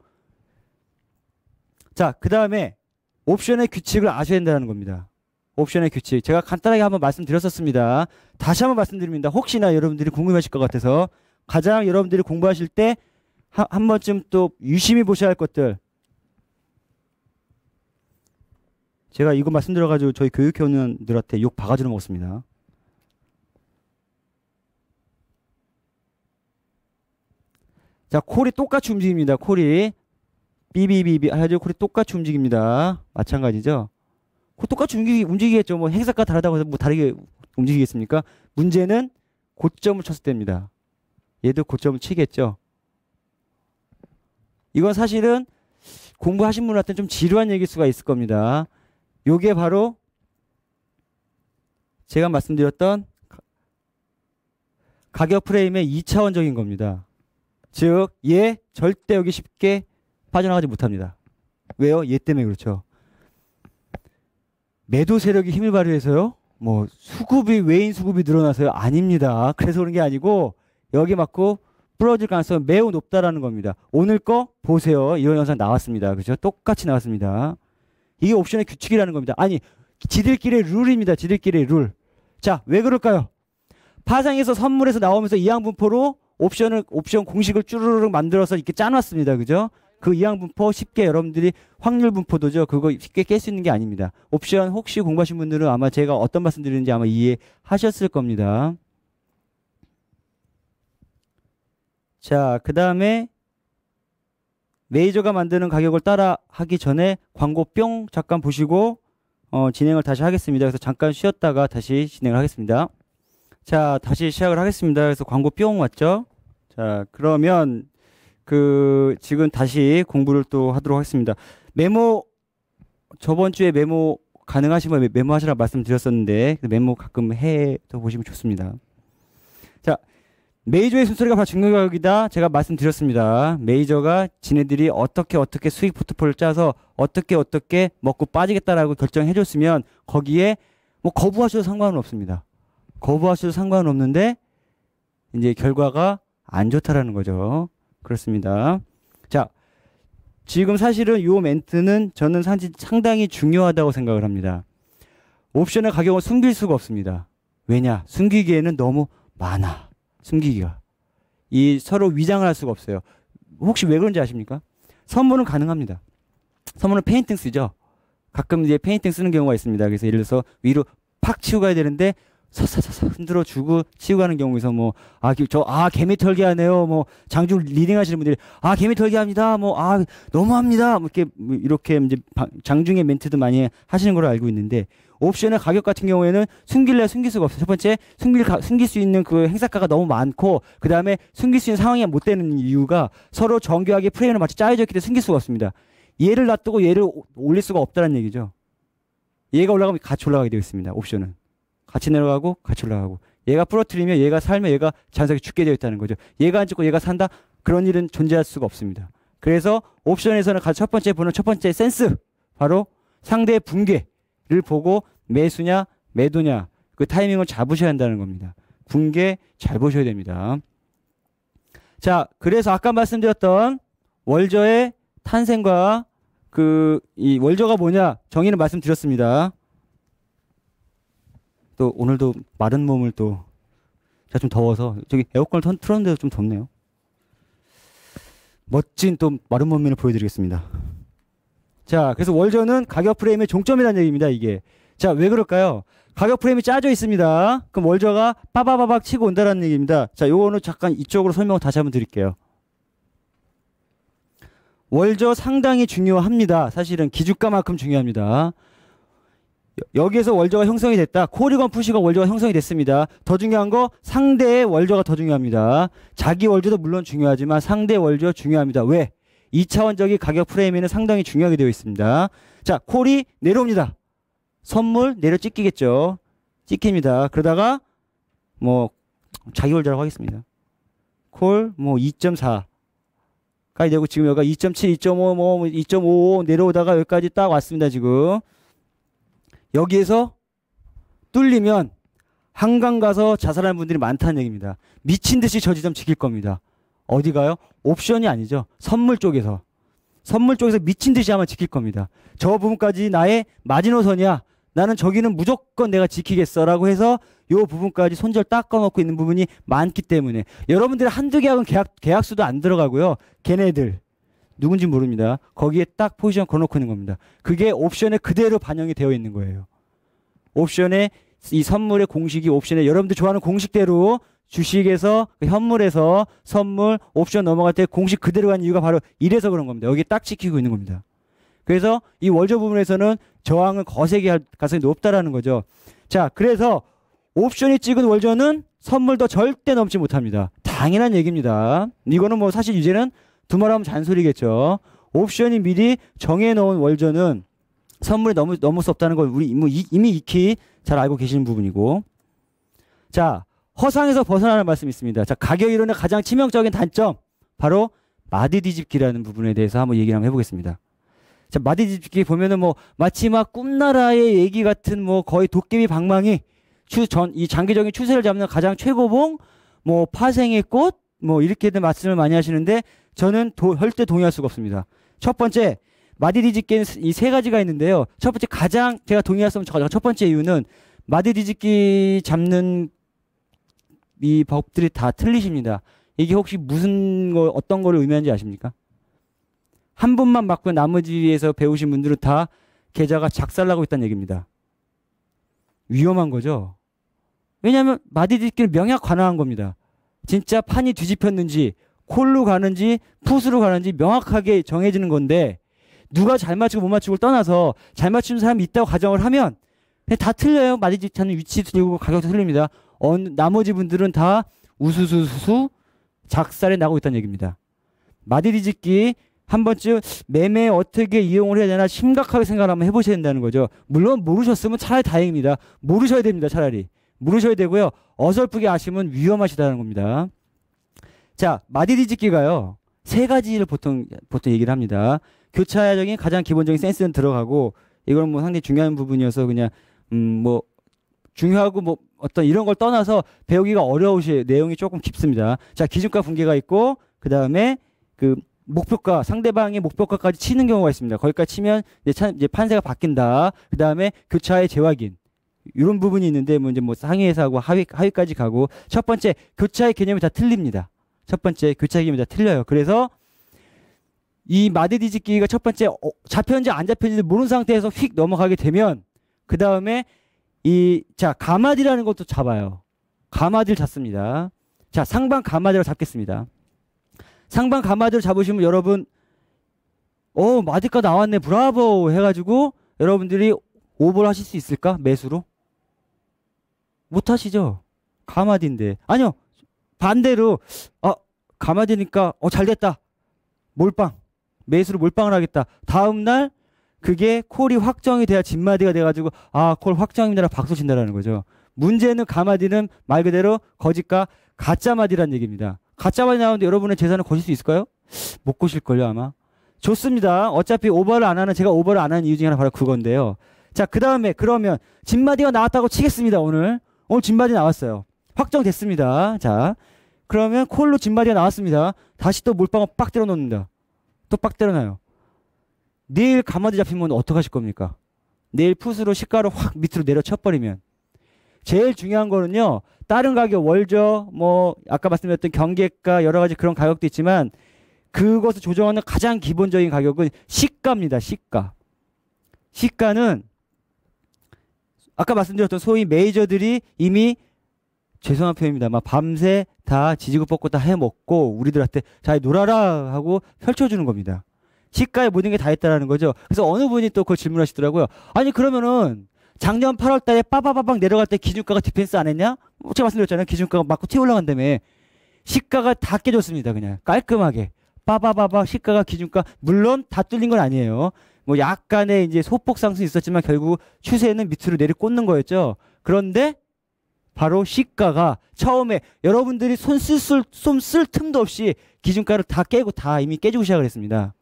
자, 그 다음에 옵션의 규칙을 아셔야 된다는 겁니다. 옵션의 규칙. 제가 간단하게 한번 말씀드렸었습니다. 다시 한번 말씀드립니다. 혹시나 여러분들이 궁금하실 것 같아서 가장 여러분들이 공부하실 때 한 번쯤 또 유심히 보셔야 할 것들. 제가 이거 말씀드려가지고 저희 교육회원들한테 욕 바가지로 먹었습니다. 자, 콜이 똑같이 움직입니다. 콜이 비비비비 해가지고 콜이 똑같이 움직입니다. 마찬가지죠. 콜 똑같이 움직이겠죠. 뭐 행사가 다르다고 해서 뭐 다르게 움직이겠습니까? 문제는 고점을 쳤을 때입니다. 얘도 고점을 치겠죠. 이건 사실은 공부하신 분한테는 좀 지루한 얘기일 수가 있을 겁니다. 요게 바로 제가 말씀드렸던 가격 프레임의 2차원적인 겁니다. 즉, 얘 절대 여기 쉽게 빠져나가지 못합니다. 왜요? 얘 때문에 그렇죠. 매도 세력이 힘을 발휘해서요. 뭐 수급이 외인 수급이 늘어나서요? 아닙니다. 그래서 그런 게 아니고 여기 맞고 부러질 가능성이 매우 높다라는 겁니다. 오늘 거 보세요. 이런 영상 나왔습니다. 그죠? 똑같이 나왔습니다. 이게 옵션의 규칙이라는 겁니다. 아니, 지들끼리의 룰입니다. 지들끼리의 룰. 자, 왜 그럴까요? 파상에서 선물에서 나오면서 이항분포로 옵션 공식을 쭈르륵 만들어서 이렇게 짜놨습니다. 그죠? 그 이항분포 쉽게 여러분들이 확률 분포도죠. 그거 쉽게 깰 수 있는 게 아닙니다. 옵션 혹시 공부하신 분들은 아마 제가 어떤 말씀 드리는지 아마 이해하셨을 겁니다. 자, 그 다음에 메이저가 만드는 가격을 따라 하기 전에 광고 뿅 잠깐 보시고 진행을 다시 하겠습니다. 그래서 잠깐 쉬었다가 다시 진행을 하겠습니다. 자, 다시 시작을 하겠습니다. 그래서 광고 뿅 왔죠? 자, 그러면 지금 다시 공부를 또 하도록 하겠습니다. 메모, 저번 주에 메모 가능하시면 메모하시라고 말씀드렸었는데, 메모 가끔 해서 보시면 좋습니다. 자, 메이저의 순서리가 바로 증명가격이다. 제가 말씀드렸습니다. 메이저가 지네들이 어떻게 수익 포트폴리오를 짜서 어떻게 먹고 빠지겠다라고 결정해줬으면 거기에 뭐 거부하셔도 상관은 없습니다. 거부하셔도 상관은 없는데 이제 결과가 안 좋다라는 거죠. 그렇습니다. 자, 지금 사실은 이 멘트는 저는 상당히 중요하다고 생각을 합니다. 옵션의 가격을 숨길 수가 없습니다. 왜냐? 숨기기에는 너무 많아. 숨기기가. 서로 위장을 할 수가 없어요. 혹시 왜 그런지 아십니까? 선물은 가능합니다. 선물은 페인팅 쓰죠. 가끔 이제 페인팅 쓰는 경우가 있습니다. 그래서 예를 들어서 위로 팍 치고 가야 되는데 서서서 흔들어 주고 치고 가는 경우에서 개미 털기 하네요. 뭐 장중 리딩 하시는 분들이 개미 털기 합니다. 너무합니다. 이렇게 이제 장중의 멘트도 많이 하시는 걸로 알고 있는데 옵션의 가격 같은 경우에는 숨길 수가 없어요. 첫 번째, 숨길 수 있는 그 행사가가 너무 많고, 그 다음에 숨길 수 있는 상황이 못 되는 이유가 서로 정교하게 프레임을 맞춰 짜여져 있기 때문에 숨길 수가 없습니다. 얘를 놔두고 얘를 올릴 수가 없다는 얘기죠. 얘가 올라가면 같이 올라가게 되어 있습니다. 옵션은. 같이 내려가고, 같이 올라가고. 얘가 부러뜨리면 얘가 살면 얘가 자연스럽게 죽게 되어 있다는 거죠. 얘가 안 죽고 얘가 산다? 그런 일은 존재할 수가 없습니다. 그래서 옵션에서는 첫 번째 보는 첫 번째 센스, 바로 상대의 붕괴를 보고 매수냐 매도냐 그 타이밍을 잡으셔야 한다는 겁니다. 붕괴 잘 보셔야 됩니다. 자, 그래서 아까 말씀드렸던 월저의 탄생과 이 월저가 뭐냐 정의는 말씀드렸습니다. 또 오늘도 마른 몸을 또 제가 좀 더워서 저기 에어컨을 틀었는데도 좀 덥네요. 멋진 또 마른 몸면을 보여드리겠습니다. 자, 그래서 월저는 가격 프레임의 종점이라는 얘기입니다. 이게. 자, 왜 그럴까요? 가격 프레임이 짜져 있습니다. 그럼 월저가 빠바바박 치고 온다라는 얘기입니다. 자, 요거는 잠깐 이쪽으로 설명을 다시 한번 드릴게요. 월저 상당히 중요합니다. 사실은 기주가만큼 중요합니다. 여기에서 월저가 형성이 됐다. 콜이건 푸시건 월저가 형성이 됐습니다. 더 중요한 거 상대의 월저가 더 중요합니다. 자기 월저도 물론 중요하지만 상대 월저 중요합니다. 왜? 2차원적인 가격 프레임에는 상당히 중요하게 되어 있습니다. 자, 콜이 내려옵니다. 선물 내려 찍히겠죠. 찍힙니다. 그러다가 자기 월저라고 하겠습니다. 콜 2.4까지 되고 지금 여기가 2.7, 2.5, 2.55 내려오다가 여기까지 딱 왔습니다. 지금. 여기에서 뚫리면 한강 가서 자살하는 분들이 많다는 얘기입니다. 미친 듯이 저 지점 지킬 겁니다. 어디 가요? 옵션이 아니죠. 선물 쪽에서 미친 듯이 아마 지킬 겁니다. 저 부분까지 나의 마지노선이야. 나는 저기는 무조건 내가 지키겠어 라고 해서 요 부분까지 손절 닦아놓고 있는 부분이 많기 때문에 여러분들의 한두 계약은 계약수도 안 들어가고요. 걔네들 누군지 모릅니다. 거기에 딱 포지션 걸어놓고 있는 겁니다. 그게 옵션에 그대로 반영이 되어 있는 거예요. 옵션에 이 선물의 공식이 옵션에 여러분들 좋아하는 공식대로 주식에서 현물에서 선물 옵션 넘어갈 때 공식 그대로 간 이유가 바로 이래서 그런 겁니다. 여기 딱 지키고 있는 겁니다. 그래서 이 월저 부분에서는 저항은 거세게 할 가능성이 높다라는 거죠. 자, 그래서 옵션이 찍은 월저는 선물도 절대 넘지 못합니다. 당연한 얘기입니다. 이거는 사실 이제는 두말하면 잔소리겠죠. 옵션이 미리 정해놓은 월저는 선물이 넘을 수 없다는 걸 우리 이미 익히 잘 알고 계시는 부분이고. 자, 허상에서 벗어나는 말씀이 있습니다. 자, 가격 이론의 가장 치명적인 단점 바로 마디 뒤집기라는 부분에 대해서 한번 얘기를 한번 해보겠습니다. 자, 마디 뒤집기 보면은 뭐 마치 막 꿈나라의 얘기 같은 뭐 거의 도깨비 방망이 이 장기적인 추세를 잡는 가장 최고봉 뭐 파생의 꽃 뭐 이렇게들 말씀을 많이 하시는데 저는 절대 동의할 수가 없습니다. 첫 번째 마디 뒤집기는 이 세 가지가 있는데요. 첫 번째 가장 제가 동의할 수 없는 첫 번째 이유는 마디 뒤집기 잡는 이 법들이 다 틀리십니다. 이게 혹시 무슨 거 어떤 거를 의미하는지 아십니까? 한 분만 맞고 나머지에서 배우신 분들은 다 계좌가 작살나고 있다는 얘기입니다. 위험한 거죠. 왜냐하면 마디 뒤집기는 명약 관화한 겁니다. 진짜 판이 뒤집혔는지 콜로 가는지 풋으로 가는지 명확하게 정해지는 건데 누가 잘 맞추고 못 맞추고를 떠나서 잘 맞추는 사람이 있다고 가정을 하면 다 틀려요. 마디 뒤집기는 위치도 틀리고 가격도 틀립니다. 나머지 분들은 다 우수수수 작살이 나고 있다는 얘기입니다. 마디 뒤집기 한 번쯤 매매 어떻게 이용을 해야 되나 심각하게 생각을 한번 해보셔야 된다는 거죠. 물론 모르셨으면 차라리 다행입니다. 모르셔야 됩니다. 차라리. 모르셔야 되고요. 어설프게 아시면 위험하시다는 겁니다. 자, 마디 뒤집기가요. 세 가지를 보통 얘기를 합니다. 교차적인 가장 기본적인 센스는 들어가고 이건 뭐 상당히 중요한 부분이어서 그냥 뭐 중요하고 뭐 어떤 이런 걸 떠나서 배우기가 어려우실 내용이 조금 깊습니다. 자, 기준가 분계가 있고 그 다음에 그 목표가 상대방의 목표가까지 치는 경우가 있습니다. 거기까지 치면 이제 판세가 바뀐다. 그 다음에 교차의 재확인 이런 부분이 있는데 뭐 이제 뭐 상위에서하고 하위까지 가고 첫 번째 교차의 개념이 다 틀립니다. 첫 번째 교차의 개념이 다 틀려요. 그래서 이 마디 뒤집기가 첫 번째 잡혔는지 안 잡혔는지 모르는 상태에서 휙 넘어가게 되면 그 다음에 자 가마디라는 것도 잡아요. 가마디를 잡습니다. 자 상방 가마디를 잡겠습니다. 상방 가마디를 잡으시면 여러분 마디가 나왔네 브라보 해가지고 여러분들이 오버를 하실 수 있을까? 매수로? 못 하시죠. 가마디인데. 아니요. 반대로 가마디니까 잘됐다. 몰빵. 매수로 몰빵을 하겠다. 다음날 그게 콜이 확정이 돼야 진마디가 돼가지고 콜 확정입니다. 박수 친다라는 거죠. 문제는 가마디는 말 그대로 거짓과 가짜마디라는 얘기입니다. 가짜마디 나오는데 여러분의 재산을 거실 수 있을까요? 못 거실걸요 아마. 좋습니다. 어차피 제가 오버를 안 하는 이유 중에 하나 바로 그건데요. 자, 그 다음에 그러면 진마디가 나왔다고 치겠습니다. 오늘 진마디 나왔어요. 확정됐습니다. 자, 그러면 콜로 진마디가 나왔습니다. 다시 또 몰빵을 빡 때려 놓는다. 또 빡 때려놔요. 내일 가마디 잡히면 어떡하실 겁니까? 내일 풋으로 시가로 확 밑으로 내려 쳐버리면. 제일 중요한 거는요. 다른 가격 월저 뭐 아까 말씀드렸던 경계가 여러 가지 그런 가격도 있지만 그것을 조정하는 가장 기본적인 가격은 시가입니다. 시가. 시가는 아까 말씀드렸던 소위 메이저들이 이미 죄송한 표현입니다. 막 밤새 다 지지고 뻗고 다 해먹고 우리들한테 자 놀아라 하고 펼쳐주는 겁니다. 시가에 모든 게 다 있다라는 거죠. 그래서 어느 분이 또 그걸 질문하시더라고요. 아니 그러면은 작년 8월 달에 빠바바박 내려갈 때 기준가가 디펜스 안 했냐? 제가 말씀드렸잖아요. 기준가가 맞고 튀어 올라간다며. 시가가 다 깨졌습니다. 그냥 깔끔하게. 빠바바박 시가가 기준가 물론 다 뚫린 건 아니에요. 뭐 약간의 이제 소폭 상승이 있었지만 결국 추세는 밑으로 내리꽂는 거였죠. 그런데 바로 시가가 처음에 여러분들이 손 쓸 틈도 없이 기준가를 다 깨고 다 이미 깨지고 시작을 했습니다.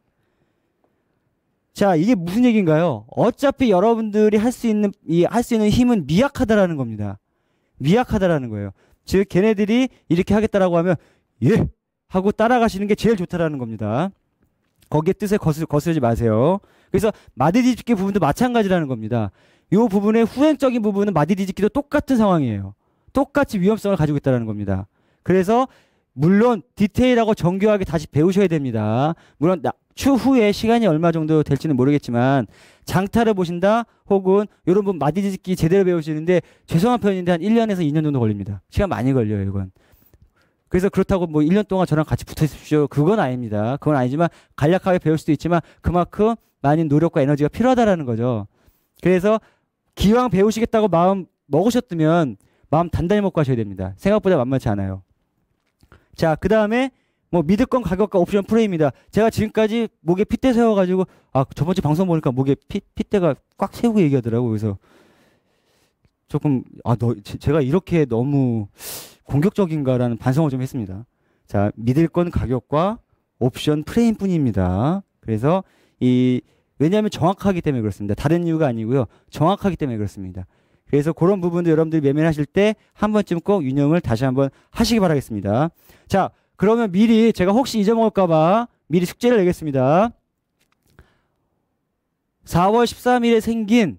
자, 이게 무슨 얘기인가요? 어차피 여러분들이 할 수 있는 힘은 미약하다라는 겁니다. 미약하다라는 거예요. 즉 걔네들이 이렇게 하겠다라고 하면 예 하고 따라가시는 게 제일 좋다라는 겁니다. 거기에 뜻에 거스르지 마세요. 그래서 마디 뒤집기 부분도 마찬가지라는 겁니다. 이 부분의 후행적인 부분은 마디 뒤집기도 똑같은 상황이에요. 똑같이 위험성을 가지고 있다는 겁니다. 그래서 물론 디테일하고 정교하게 다시 배우셔야 됩니다. 물론 추후에 시간이 얼마 정도 될지는 모르겠지만 장타를 보신다 혹은 이런 분 마디 뒤집기 제대로 배우시는데 죄송한 표현인데 한 1년에서 2년 정도 걸립니다. 시간 많이 걸려요 이건. 그래서 그렇다고 뭐 1년 동안 저랑 같이 붙어 있으십시오. 그건 아닙니다. 그건 아니지만 간략하게 배울 수도 있지만 그만큼 많은 노력과 에너지가 필요하다라는 거죠. 그래서 기왕 배우시겠다고 마음 먹으셨으면 마음 단단히 먹고 하셔야 됩니다. 생각보다 만만치 않아요. 자, 그 다음에 뭐 믿을건 가격과 옵션 프레임입니다. 제가 지금까지 목에 핏대 세워가지고 저번주 방송 보니까 목에 핏대가 꽉 세우고 얘기하더라고요. 그래서 조금 제가 이렇게 너무 공격적인가라는 반성을 좀 했습니다. 자, 믿을 건 가격과 옵션 프레임뿐입니다. 그래서 이 왜냐하면 정확하기 때문에 그렇습니다. 다른 이유가 아니고요. 정확하기 때문에 그렇습니다. 그래서 그런 부분도 여러분들이 매매를 하실 때 한 번쯤 꼭 유념을 다시 한번 하시기 바라겠습니다. 자, 그러면 미리 제가 혹시 잊어먹을까봐 미리 숙제를 내겠습니다. 4월 13일에 생긴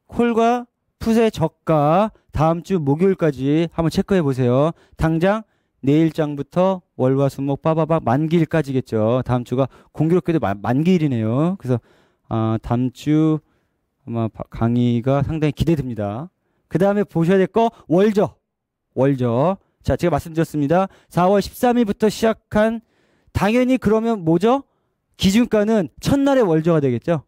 콜과 풋의 저가 다음 주 목요일까지 한번 체크해 보세요. 당장 내일장부터 월화수목 빠바박 만기일까지겠죠. 다음 주가 공교롭게도 만기일이네요. 그래서 다음 주 아마 강의가 상당히 기대됩니다. 그 다음에 보셔야 될 거 월저. 자, 제가 말씀드렸습니다. 4월 13일부터 시작한 당연히 그러면 뭐죠? 기준가는 첫날의 월저가 되겠죠.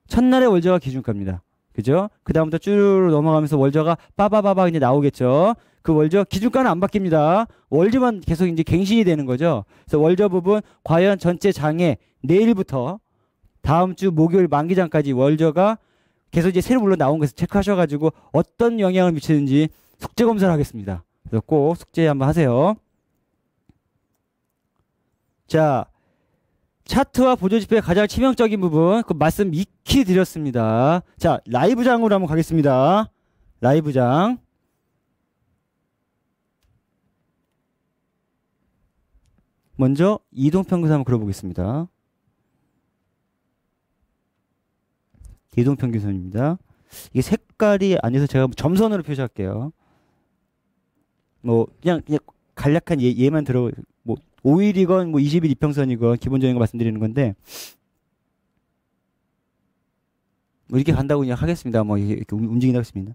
첫날의 월저가 기준가입니다. 그죠? 그 다음부터 쭈르르 넘어가면서 월저가 빠바바바 이제 나오겠죠. 그 월저 기준가는 안 바뀝니다. 월저만 계속 이제 갱신이 되는 거죠. 그래서 월저 부분 과연 전체 장에 내일부터 다음 주 목요일 만기장까지 월저가 계속 이제 새로 물러 나온 것을 체크하셔가지고 어떤 영향을 미치는지 숙제 검사를 하겠습니다. 그래서 꼭 숙제 한번 하세요. 자, 차트와 보조지표의 가장 치명적인 부분 그 말씀 익히 드렸습니다. 자, 라이브장으로 한번 가겠습니다. 라이브장. 먼저 이동평균선 한번 그려보겠습니다. 이동평균선입니다. 이게 색깔이 아니어서 제가 점선으로 표시할게요. 뭐 그냥 간략한 예만 들어 뭐 5일이건 뭐 20일 이평선이건 기본적인 거 말씀드리는 건데 뭐 이렇게 간다고 그냥 하겠습니다. 뭐 이렇게 움직인다고 했습니다.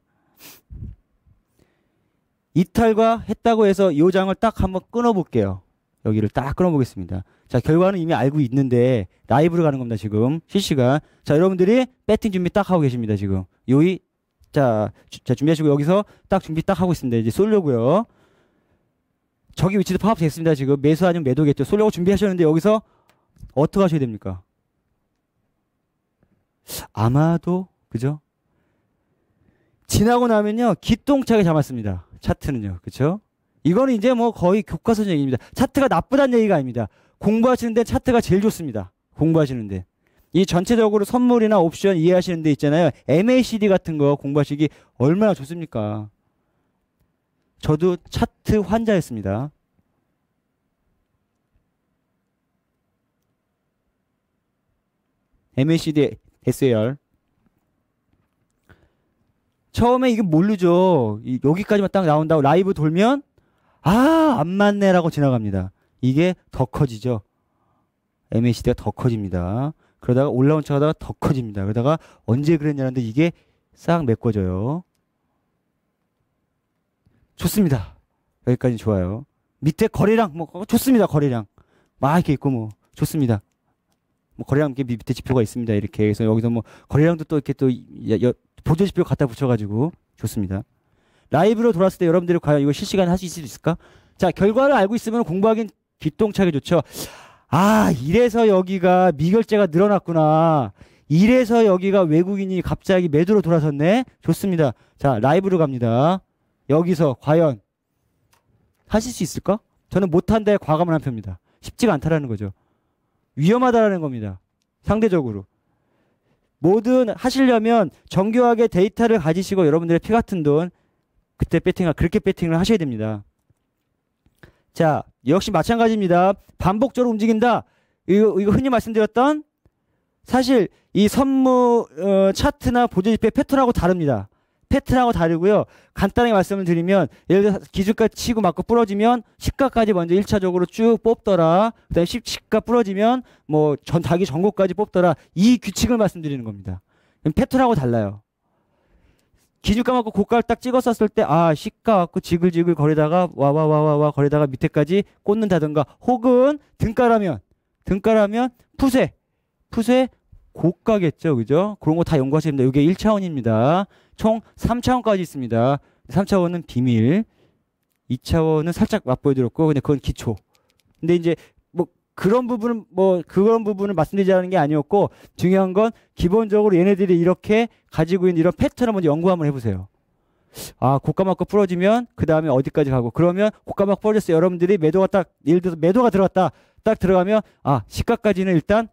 이탈과 했다고 해서 이 장을 딱 한번 끊어볼게요. 여기를 딱 끊어보겠습니다. 자, 결과는 이미 알고 있는데 라이브로 가는 겁니다. 지금 실시간. 자, 여러분들이 배팅 준비 딱 하고 계십니다. 지금 요이 자 준비하시고 여기서 딱 준비 딱 하고 있습니다. 이제 쏠려고요. 저기 위치도 파악됐습니다. 지금 매수 아니면 매도겠죠. 쏠려고 준비하셨는데 여기서 어떻게 하셔야 됩니까? 아마도 그죠? 지나고 나면요 기똥차게 잡았습니다. 차트는요, 그렇죠? 이거는 이제 뭐 거의 교과서 얘기입니다. 차트가 나쁘다는 얘기가 아닙니다. 공부하시는데 차트가 제일 좋습니다. 공부하시는데 이 전체적으로 선물이나 옵션 이해하시는 데 있잖아요. MACD 같은 거 공부하시기 얼마나 좋습니까? 저도 차트 환자였습니다. MACD, SAR. 처음에 이게 모르죠. 여기까지만 딱 나온다고 라이브 돌면 안 맞네라고 지나갑니다. 이게 더 커지죠. MACD가 더 커집니다. 그러다가 올라온 척 하다가 더 커집니다. 그러다가 언제 그랬냐는데 이게 싹 메꿔져요. 좋습니다. 여기까지 좋아요. 밑에 거래량 뭐 좋습니다. 거래량 막 이렇게 있고 뭐 좋습니다. 뭐 거래량 밑에 지표가 있습니다. 이렇게 해서 여기서 뭐 거래량도 또 이렇게 또 보조 지표 갖다 붙여가지고 좋습니다. 라이브로 돌았을 때 여러분들이 과연 이거 실시간에 할 수 있을까? 자, 결과를 알고 있으면 공부하기는 기똥차게 좋죠. 이래서 여기가 미결제가 늘어났구나. 이래서 여기가 외국인이 갑자기 매도로 돌아섰네. 좋습니다. 자, 라이브로 갑니다. 여기서 과연 하실 수 있을까? 저는 못한다에 과감한 한 표입니다. 쉽지가 않다라는 거죠. 위험하다라는 겁니다. 상대적으로. 뭐든 하시려면 정교하게 데이터를 가지시고 여러분들의 피 같은 돈 그때 그렇게 배팅을 하셔야 됩니다. 자, 역시 마찬가지입니다. 반복적으로 움직인다. 이거 흔히 말씀드렸던 사실 이 선물 차트나 보조지표 패턴하고 다릅니다. 패턴하고 다르고요. 간단하게 말씀을 드리면 예를 들어서 기준가 치고 맞고 부러지면 시가까지 먼저 1차적으로 쭉 뽑더라. 그다음에 시가 부러지면 뭐 자기 전고까지 뽑더라. 이 규칙을 말씀드리는 겁니다. 패턴하고 달라요. 기준가 맞고 고가를 딱 찍었었을 때 시가 갖고 지글지글 거리다가 와 거리다가 밑에까지 꽂는다든가 혹은 등가라면 풋에 고가겠죠. 그죠? 그런 거 다 연구하셔야 됩니다. 이게 1차원입니다. 총 3차원까지 있습니다. 3차원은 비밀, 2차원은 살짝 맛보여드렸고, 근데 그건 기초. 근데 이제 뭐 그런 부분을 말씀드리자는 게 아니었고, 중요한 건 기본적으로 얘네들이 이렇게 가지고 있는 이런 패턴을 먼저 연구 한번 해보세요. 고가 맞고 부러지면 그 다음에 어디까지 가고, 그러면 고가 맞고 부러졌어요. 여러분들이 매도가 딱 예를 들어서 매도가 들어갔다. 딱 들어가면 시가까지는 일단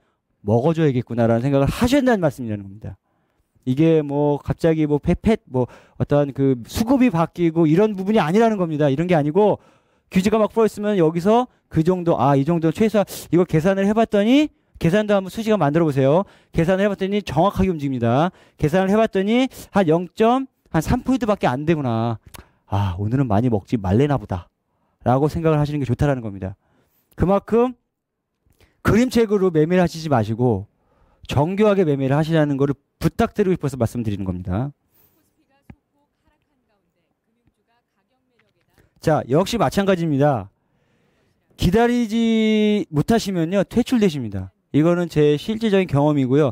먹어줘야겠구나라는 생각을 하셔야 된다는 말씀이라는 겁니다. 이게 뭐 갑자기 뭐 페펫 뭐 어떤 그 수급이 바뀌고 이런 부분이 아니라는 겁니다. 이런 게 아니고 규제가 막 풀어있으면 여기서 그 정도, 이 정도 최소한 이걸 계산을 해봤더니, 계산도 한번 수식을 만들어 보세요. 계산을 해봤더니 정확하게 움직입니다. 계산을 해봤더니 한 0.3포인트밖에 안 되구나. 오늘은 많이 먹지 말래나 보다 라고 생각을 하시는 게 좋다라는 겁니다. 그만큼 그림책으로 매매를 하시지 마시고 정교하게 매매를 하시라는 거를 부탁드리고 싶어서 말씀드리는 겁니다. 자, 역시 마찬가지입니다. 기다리지 못하시면요 퇴출되십니다. 이거는 제 실질적인 경험이고요.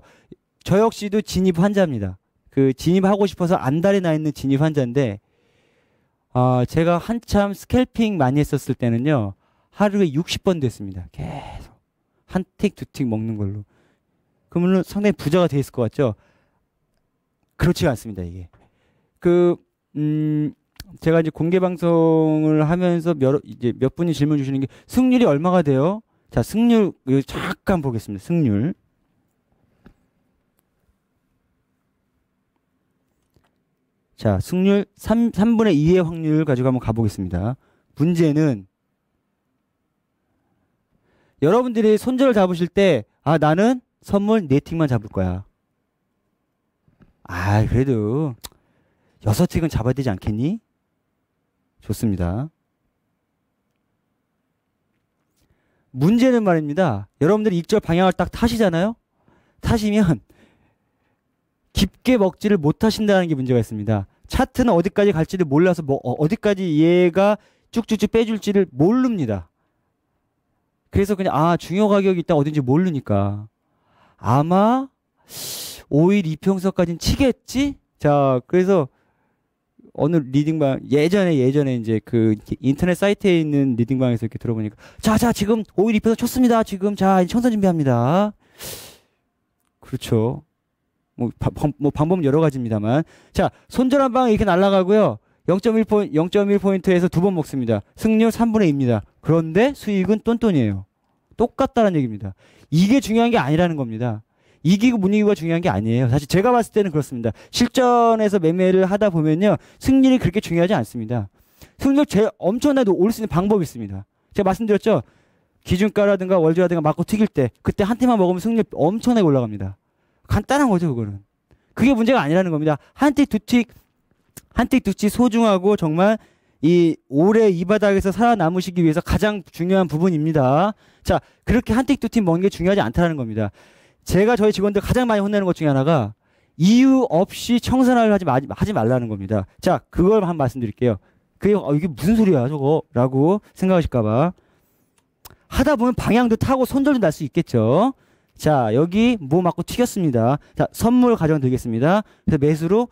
저 역시도 진입 환자입니다. 그 진입하고 싶어서 안달이 나 있는 진입 환자인데, 제가 한참 스캘핑 많이 했었을 때는요 하루에 60번 됐습니다. 계속 한 틱 두 틱 먹는 걸로. 그러면 상당히 부자가 돼 있을 것 같죠? 그렇지가 않습니다. 이게 제가 이제 공개 방송을 하면서 몇 분이 질문 주시는 게 승률이 얼마가 돼요? 자, 승률 잠깐 보겠습니다. 승률. 자, 승률 3분의 2의 확률 가지고 한번 가보겠습니다. 문제는 여러분들이 손절을 잡으실 때 나는 선물 4틱만 잡을 거야. 그래도 6틱은 잡아야 되지 않겠니? 좋습니다. 문제는 말입니다. 여러분들이 익절 방향을 딱 타시잖아요? 타시면 깊게 먹지를 못하신다는 게 문제가 있습니다. 차트는 어디까지 갈지를 몰라서 어디까지 얘가 쭉쭉쭉 빼줄지를 모릅니다. 그래서 그냥 중요 가격이 있다 어딘지 모르니까 아마 5일 이평선까지는 치겠지? 자, 그래서 어느 리딩방 예전에 이제 그 인터넷 사이트에 있는 리딩방에서 이렇게 들어보니까 자 지금 5일 입혀서 쳤습니다. 지금 자 청산 준비합니다. 그렇죠. 뭐 방법은 여러 가지입니다만, 자 손절 한 방에 이렇게 날아가고요. 0.1포인트에서 2번 먹습니다. 승률 3분의 2입니다. 그런데 수익은 똔똔이에요. 똑같다는 얘기입니다. 이게 중요한 게 아니라는 겁니다. 이기고 못 이기고가 중요한 게 아니에요. 사실 제가 봤을 때는 그렇습니다. 실전에서 매매를 하다 보면요 승률이 그렇게 중요하지 않습니다. 승률 제일 엄청나게 올 수 있는 방법이 있습니다. 제가 말씀드렸죠. 기준가라든가 월주라든가 맞고 튀길 때 그때 한 팀만 먹으면 승률 엄청나게 올라갑니다. 간단한 거죠. 그거는 그게 문제가 아니라는 겁니다. 한 틱 두 틱 소중하고 정말 이 올해 이 바닥에서 살아남으시기 위해서 가장 중요한 부분입니다. 자, 그렇게 한 틱 두 틱 먹는 게 중요하지 않다는 겁니다. 제가 저희 직원들 가장 많이 혼내는 것 중에 하나가 이유 없이 청산을 하지 말라는 겁니다. 자, 그걸 한번 말씀드릴게요. 이게 무슨 소리야 저거 라고 생각하실까봐. 하다 보면 방향도 타고 손절도 날 수 있겠죠. 자, 여기 뭐 맞고 튀겼습니다. 자, 선물 가져가 드리겠습니다. 그래서 매수로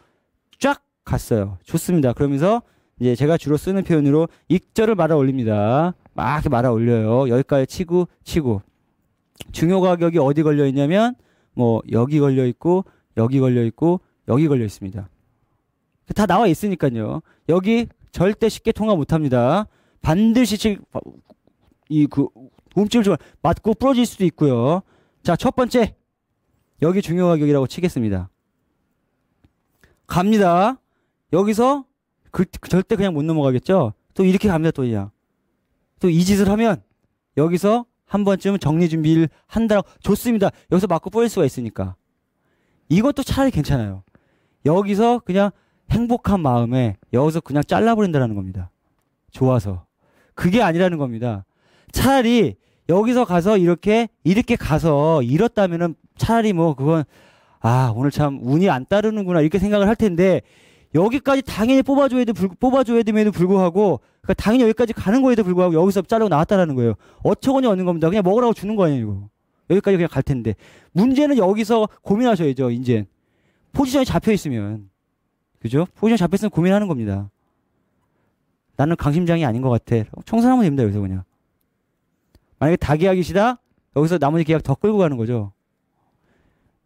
쫙 갔어요. 좋습니다. 그러면서 이제 제가 주로 쓰는 표현으로 익절을 말아 올립니다. 막 이렇게 말아 올려요. 여기까지 치고 중요 가격이 어디 걸려 있냐면 뭐 여기 걸려 있고 여기 걸려 있고 여기 걸려 있습니다. 다 나와 있으니까요. 여기 절대 쉽게 통과 못 합니다. 반드시 움찔을 좀 맞고 부러질 수도 있고요. 자, 첫 번째 여기 중요 가격이라고 치겠습니다. 갑니다. 여기서 절대 그냥 못 넘어가겠죠. 또 이렇게 갑니다. 또 이 짓을 하면 여기서 한 번쯤 정리 준비를 한다고. 좋습니다. 여기서 맞고 뿌릴 수가 있으니까 이것도 차라리 괜찮아요. 여기서 그냥 행복한 마음에 여기서 그냥 잘라버린다는 겁니다. 좋아서. 그게 아니라는 겁니다. 차라리 여기서 가서 이렇게 가서 잃었다면은 차라리 뭐 그건 오늘 참 운이 안 따르는구나 이렇게 생각을 할 텐데, 여기까지 당연히 뽑아줘야 됨에도 불구하고, 그러니까 당연히 여기까지 가는 거에도 불구하고 여기서 자르고 나왔다라는 거예요. 어처구니 없는 겁니다. 그냥 먹으라고 주는 거 아니에요, 이거. 여기까지 그냥 갈 텐데. 문제는 여기서 고민하셔야죠, 이제. 포지션이 잡혀 있으면. 그죠? 포지션 잡혀 있으면 고민하는 겁니다. 나는 강심장이 아닌 것 같아. 청산하면 됩니다, 여기서 그냥. 만약에 다 계약이시다? 여기서 나머지 계약 더 끌고 가는 거죠.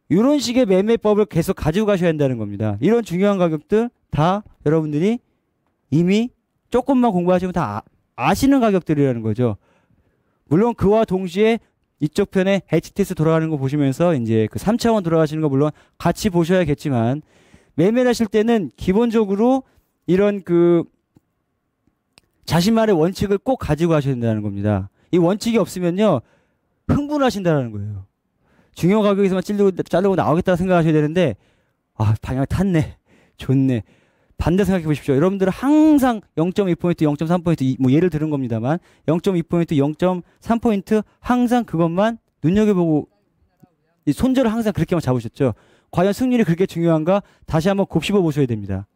이런 식의 매매법을 계속 가지고 가셔야 한다는 겁니다. 이런 중요한 가격들 다 여러분들이 이미 조금만 공부하시면 다 아시는 가격들이라는 거죠. 물론 그와 동시에 이쪽 편에 HTS 돌아가는 거 보시면서 이제 그 3차원 돌아가시는 거 물론 같이 보셔야겠지만 매매를 하실 때는 기본적으로 이런 그 자신만의 원칙을 꼭 가지고 하셔야 된다는 겁니다. 이 원칙이 없으면요 흥분하신다는 거예요. 중요 가격에서만 자르고 나오겠다 생각하셔야 되는데 방향 탔네, 좋네. 반대 생각해 보십시오. 여러분들은 항상 0.2포인트, 0.3포인트, 뭐 예를 들은 겁니다만 0.2포인트, 0.3포인트 항상 그것만 눈여겨보고 이 손절을 항상 그렇게만 잡으셨죠. 과연 승률이 그렇게 중요한가? 다시 한번 곱씹어 보셔야 됩니다.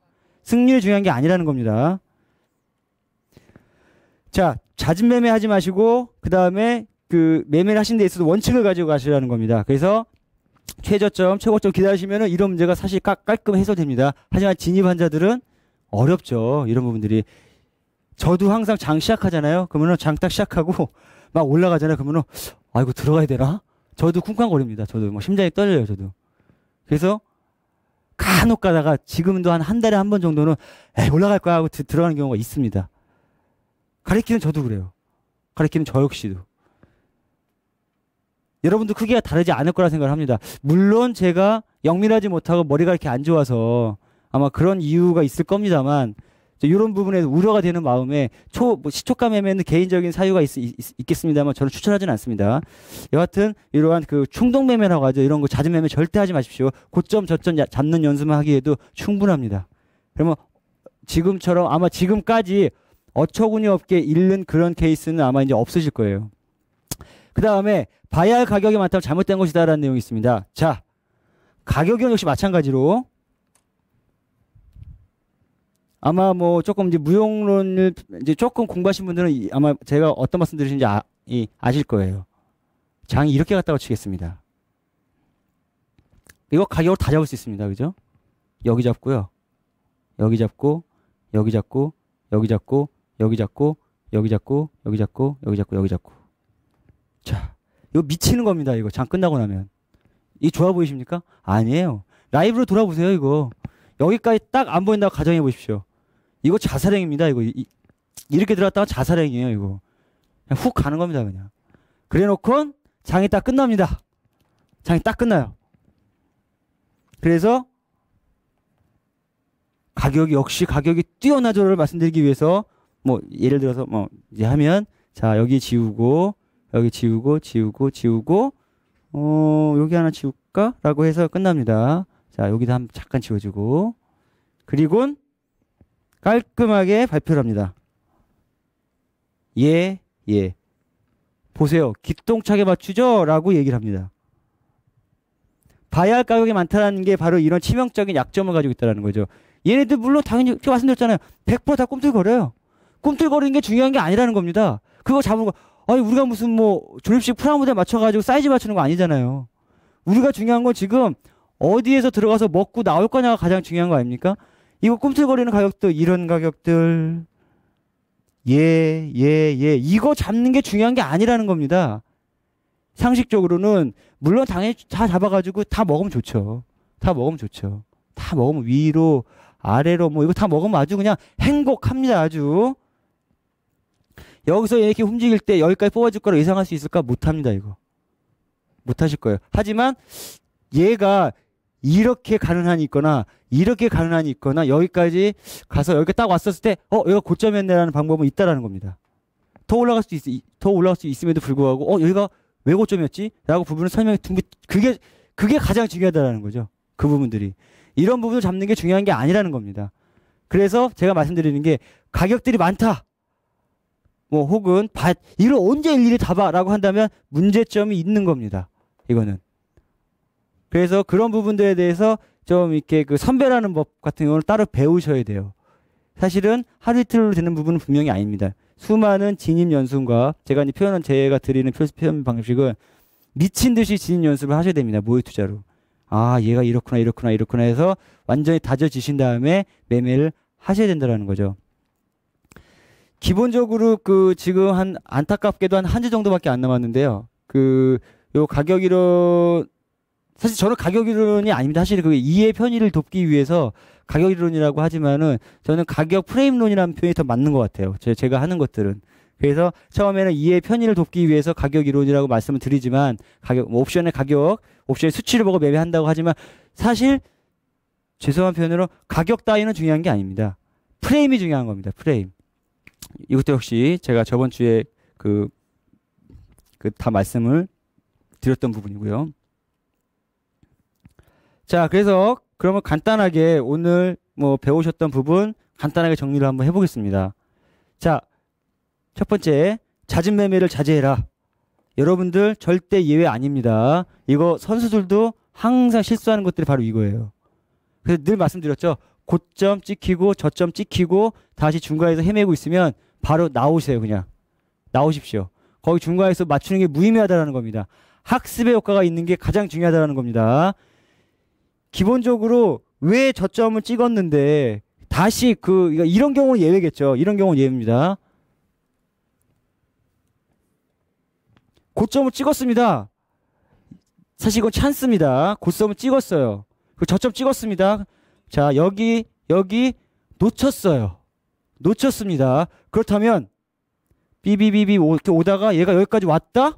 승률이 중요한 게 아니라는 겁니다. 자, 잦은 매매 하지 마시고 그 다음에 그 매매를 하신 데 있어서 원칙을 가지고 가시라는 겁니다. 그래서 최저점, 최고점 기다리시면은 이런 문제가 사실 깔끔 해소됩니다. 하지만 진입 환자들은 어렵죠. 이런 부분들이. 저도 항상 장 시작하잖아요. 그러면은 장 딱 시작하고 막 올라가잖아요. 그러면은 이거 들어가야 되나? 저도 쿵쾅거립니다. 저도 뭐 심장이 떨려요. 저도. 그래서 간혹 가다가 지금도 한 달에 한 번 정도는 올라갈 거야 하고 들어가는 경우가 있습니다. 가리키는 저도 그래요. 가리키는 저 역시도. 여러분도 크기가 다르지 않을 거라 생각을 합니다. 물론 제가 영민하지 못하고 머리가 이렇게 안 좋아서 아마 그런 이유가 있을 겁니다만 이런 부분에 우려가 되는 마음에 시초가 매매는 개인적인 사유가 있겠습니다만 저는 추천하지는 않습니다. 여하튼 이러한 그 충동 매매라고 하죠. 이런 거 잦은 매매 절대 하지 마십시오. 고점 저점 잡는 연습만 하기에도 충분합니다. 그러면 지금처럼 아마 지금까지 어처구니 없게 잃는 그런 케이스는 아마 이제 없으실 거예요. 그 다음에 봐야 할 가격이 많다면 잘못된 것이다라는 내용이 있습니다. 자, 가격은 역시 마찬가지로 아마 뭐 조금 이제 무용론을 이제 조금 공부하신 분들은 아마 제가 어떤 말씀 드리는지 아실 거예요. 장이 이렇게 갔다고 치겠습니다. 이거 가격을 다 잡을 수 있습니다. 그죠? 여기 잡고요. 여기 잡고, 여기 잡고, 여기 잡고, 여기 잡고, 여기 잡고, 여기 잡고, 여기 잡고, 여기 잡고. 자, 이거 미치는 겁니다. 이거 장 끝나고 나면. 이 좋아 보이십니까? 아니에요. 라이브로 돌아보세요. 이거. 여기까지 딱 안 보인다고 가정해 보십시오. 이거 자살행입니다. 이거 이렇게 들어갔다가 자살행이에요. 이거 그냥 훅 가는 겁니다. 그냥. 그래놓고 장이 딱 끝납니다. 장이 딱 끝나요. 그래서 가격이 뛰어나죠를 말씀드리기 위해서 뭐 예를 들어서 뭐 이제 하면 자 여기 지우고 여기 지우고 여기 하나 지울까? 라고 해서 끝납니다. 자 여기도 한번 잠깐 지워주고 그리고 깔끔하게 발표를 합니다. 예. 보세요. 기똥차게 맞추죠? 라고 얘기를 합니다. 봐야 할 가격이 많다는 게 바로 이런 치명적인 약점을 가지고 있다는 거죠. 얘네들 물론 당연히 제가 말씀드렸잖아요. 100%다 꿈틀거려요. 꿈틀거리는 게 중요한 게 아니라는 겁니다. 그거 잡은 거 아니 우리가 무슨 뭐 조립식 프라모델 맞춰가지고 사이즈 맞추는 거 아니잖아요. 우리가 중요한 건 지금 어디에서 들어가서 먹고 나올 거냐가 가장 중요한 거 아닙니까? 이거 꿈틀거리는 가격들 이런 가격들 이거 잡는 게 중요한 게 아니라는 겁니다. 상식적으로는 물론 당연히 다 잡아가지고 다 먹으면 좋죠. 다 먹으면 위로 아래로 뭐 이거 다 먹으면 아주 그냥 행복합니다. 아주. 여기서 이렇게 움직일 때 여기까지 뽑아줄 거라고 예상할 수 있을까? 못합니다. 이거. 못하실 거예요. 하지만 얘가 이렇게 가는 한이 있거나 이렇게 가는 한이 있거나 여기까지 가서 여기 딱 왔었을 때 여기가 고점이었네라는 방법은 있다라는 겁니다. 더 올라갈 수 있음에도 불구하고 여기가 왜 고점이었지? 라고 부분을 설명해 둔 게 그게 가장 중요하다라는 거죠. 그 부분들이. 이런 부분을 잡는 게 중요한 게 아니라는 겁니다. 그래서 제가 말씀드리는 게 가격들이 많다. 뭐 혹은 이걸 언제 일일이 다 봐라고 한다면 문제점이 있는 겁니다. 이거는. 그래서 그런 부분들에 대해서 좀 이렇게 그 선별하는 법 같은 경우는 따로 배우셔야 돼요. 사실은 하루 이틀로 되는 부분은 분명히 아닙니다. 수많은 진입 연습과 제가 드리는 표현 방식은 미친 듯이 진입 연습을 하셔야 됩니다. 모의 투자로. 얘가 이렇구나 해서 완전히 다져지신 다음에 매매를 하셔야 된다는 거죠. 기본적으로 지금 안타깝게도 한 주 정도밖에 안 남았는데요. 요 가격 이론 사실 저는 가격 이론이 아닙니다. 사실 이해 편의를 돕기 위해서 가격 이론이라고 하지만은 저는 가격 프레임론이라는 표현이 더 맞는 것 같아요. 제가 하는 것들은. 그래서 처음에는 이해 편의를 돕기 위해서 가격 이론이라고 말씀을 드리지만 가격 뭐 옵션의 가격, 옵션의 수치를 보고 매매한다고 하지만 사실 죄송한 표현으로 가격 따위는 중요한 게 아닙니다. 프레임이 중요한 겁니다. 프레임. 이것도 역시 제가 저번 주에 다 말씀을 드렸던 부분이고요. 자, 그래서 그러면 간단하게 오늘 뭐 배우셨던 부분 간단하게 정리를 한번 해보겠습니다. 자, 첫 번째, 잦은 매매를 자제해라. 여러분들 절대 예외 아닙니다. 이거 선수들도 항상 실수하는 것들이 바로 이거예요. 그래서 늘 말씀드렸죠. 고점 찍히고 저점 찍히고 다시 중간에서 헤매고 있으면 바로 나오세요. 그냥 나오십시오. 거기 중간에서 맞추는 게 무의미하다는 겁니다. 학습의 효과가 있는 게 가장 중요하다는 겁니다. 기본적으로 왜 저점을 찍었는데 다시 이런 경우는 예외겠죠. 이런 경우는 예외입니다. 고점을 찍었습니다. 사실 이건 찬스입니다. 고점을 찍었어요. 그 저점 찍었습니다. 자, 여기 놓쳤어요. 놓쳤습니다. 그렇다면 비비비비 이렇게 오다가 얘가 여기까지 왔다?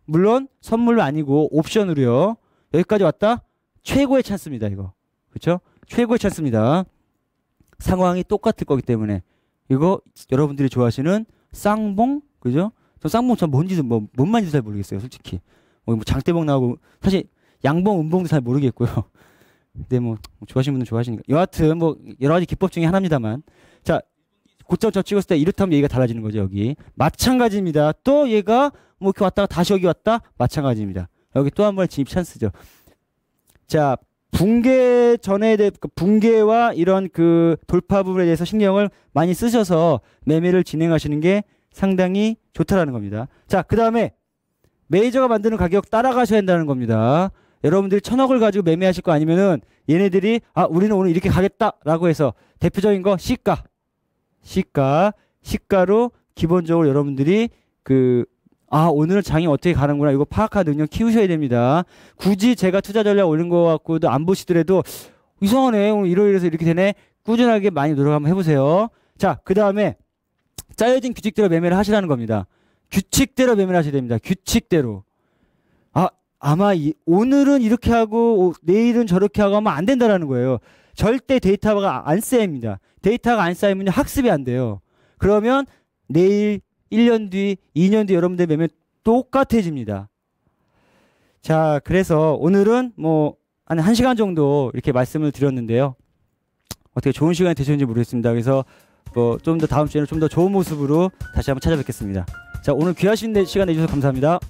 물론 선물로 아니고 옵션으로요. 여기까지 왔다? 최고의 찬스입니다. 이거. 그렇죠? 최고의 찬스입니다. 상황이 똑같을 거기 때문에 이거 여러분들이 좋아하시는 쌍봉? 그죠? 저 쌍봉 전 뭔지도 뭔 말인지 잘 모르겠어요. 솔직히. 뭐 장대봉 나오고 사실 양봉, 음봉도 잘 모르겠고요. 근데 뭐 좋아하시는 분은 좋아하시니까. 여하튼 뭐 여러 가지 기법 중에 하나입니다만. 자, 고점 저 찍었을 때 이렇다면 얘기가 달라지는 거죠. 여기. 마찬가지입니다. 또 얘가 뭐 이렇게 왔다가 다시 여기 왔다? 마찬가지입니다. 여기 또 한 번 진입 찬스죠. 자, 붕괴 전에 붕괴와 이런 돌파 부분에 대해서 신경을 많이 쓰셔서 매매를 진행하시는 게 상당히 좋다라는 겁니다. 자, 그 다음에 메이저가 만드는 가격 따라가셔야 한다는 겁니다. 여러분들이 1000억을 가지고 매매하실 거 아니면은 얘네들이 우리는 오늘 이렇게 가겠다라고 해서 대표적인 거 시가로 기본적으로 여러분들이 오늘은 장이 어떻게 가는구나 이거 파악할 능력 키우셔야 됩니다. 굳이 제가 투자 전략 올린 거 갖고도 안 보시더라도 이상하네 오늘 이러이러서 이렇게 되네 꾸준하게 많이 노력 한번 해보세요. 자, 그 다음에 짜여진 규칙대로 매매를 하시라는 겁니다. 규칙대로 매매를 하셔야 됩니다. 규칙대로. 아마 오늘은 이렇게 하고 내일은 저렇게 하고 하면 안 된다라는 거예요. 절대 데이터가 안 쌓입니다. 데이터가 안 쌓이면 학습이 안 돼요. 그러면 내일 1년 뒤, 2년 뒤 여러분들 매매 똑같아집니다. 자, 그래서 오늘은 뭐 한 1시간 정도 이렇게 말씀을 드렸는데요. 어떻게 좋은 시간이 되셨는지 모르겠습니다. 그래서 뭐 좀 더 다음 주에는 좀 더 좋은 모습으로 다시 한번 찾아뵙겠습니다. 자, 오늘 귀하신 시간 내주셔서 감사합니다.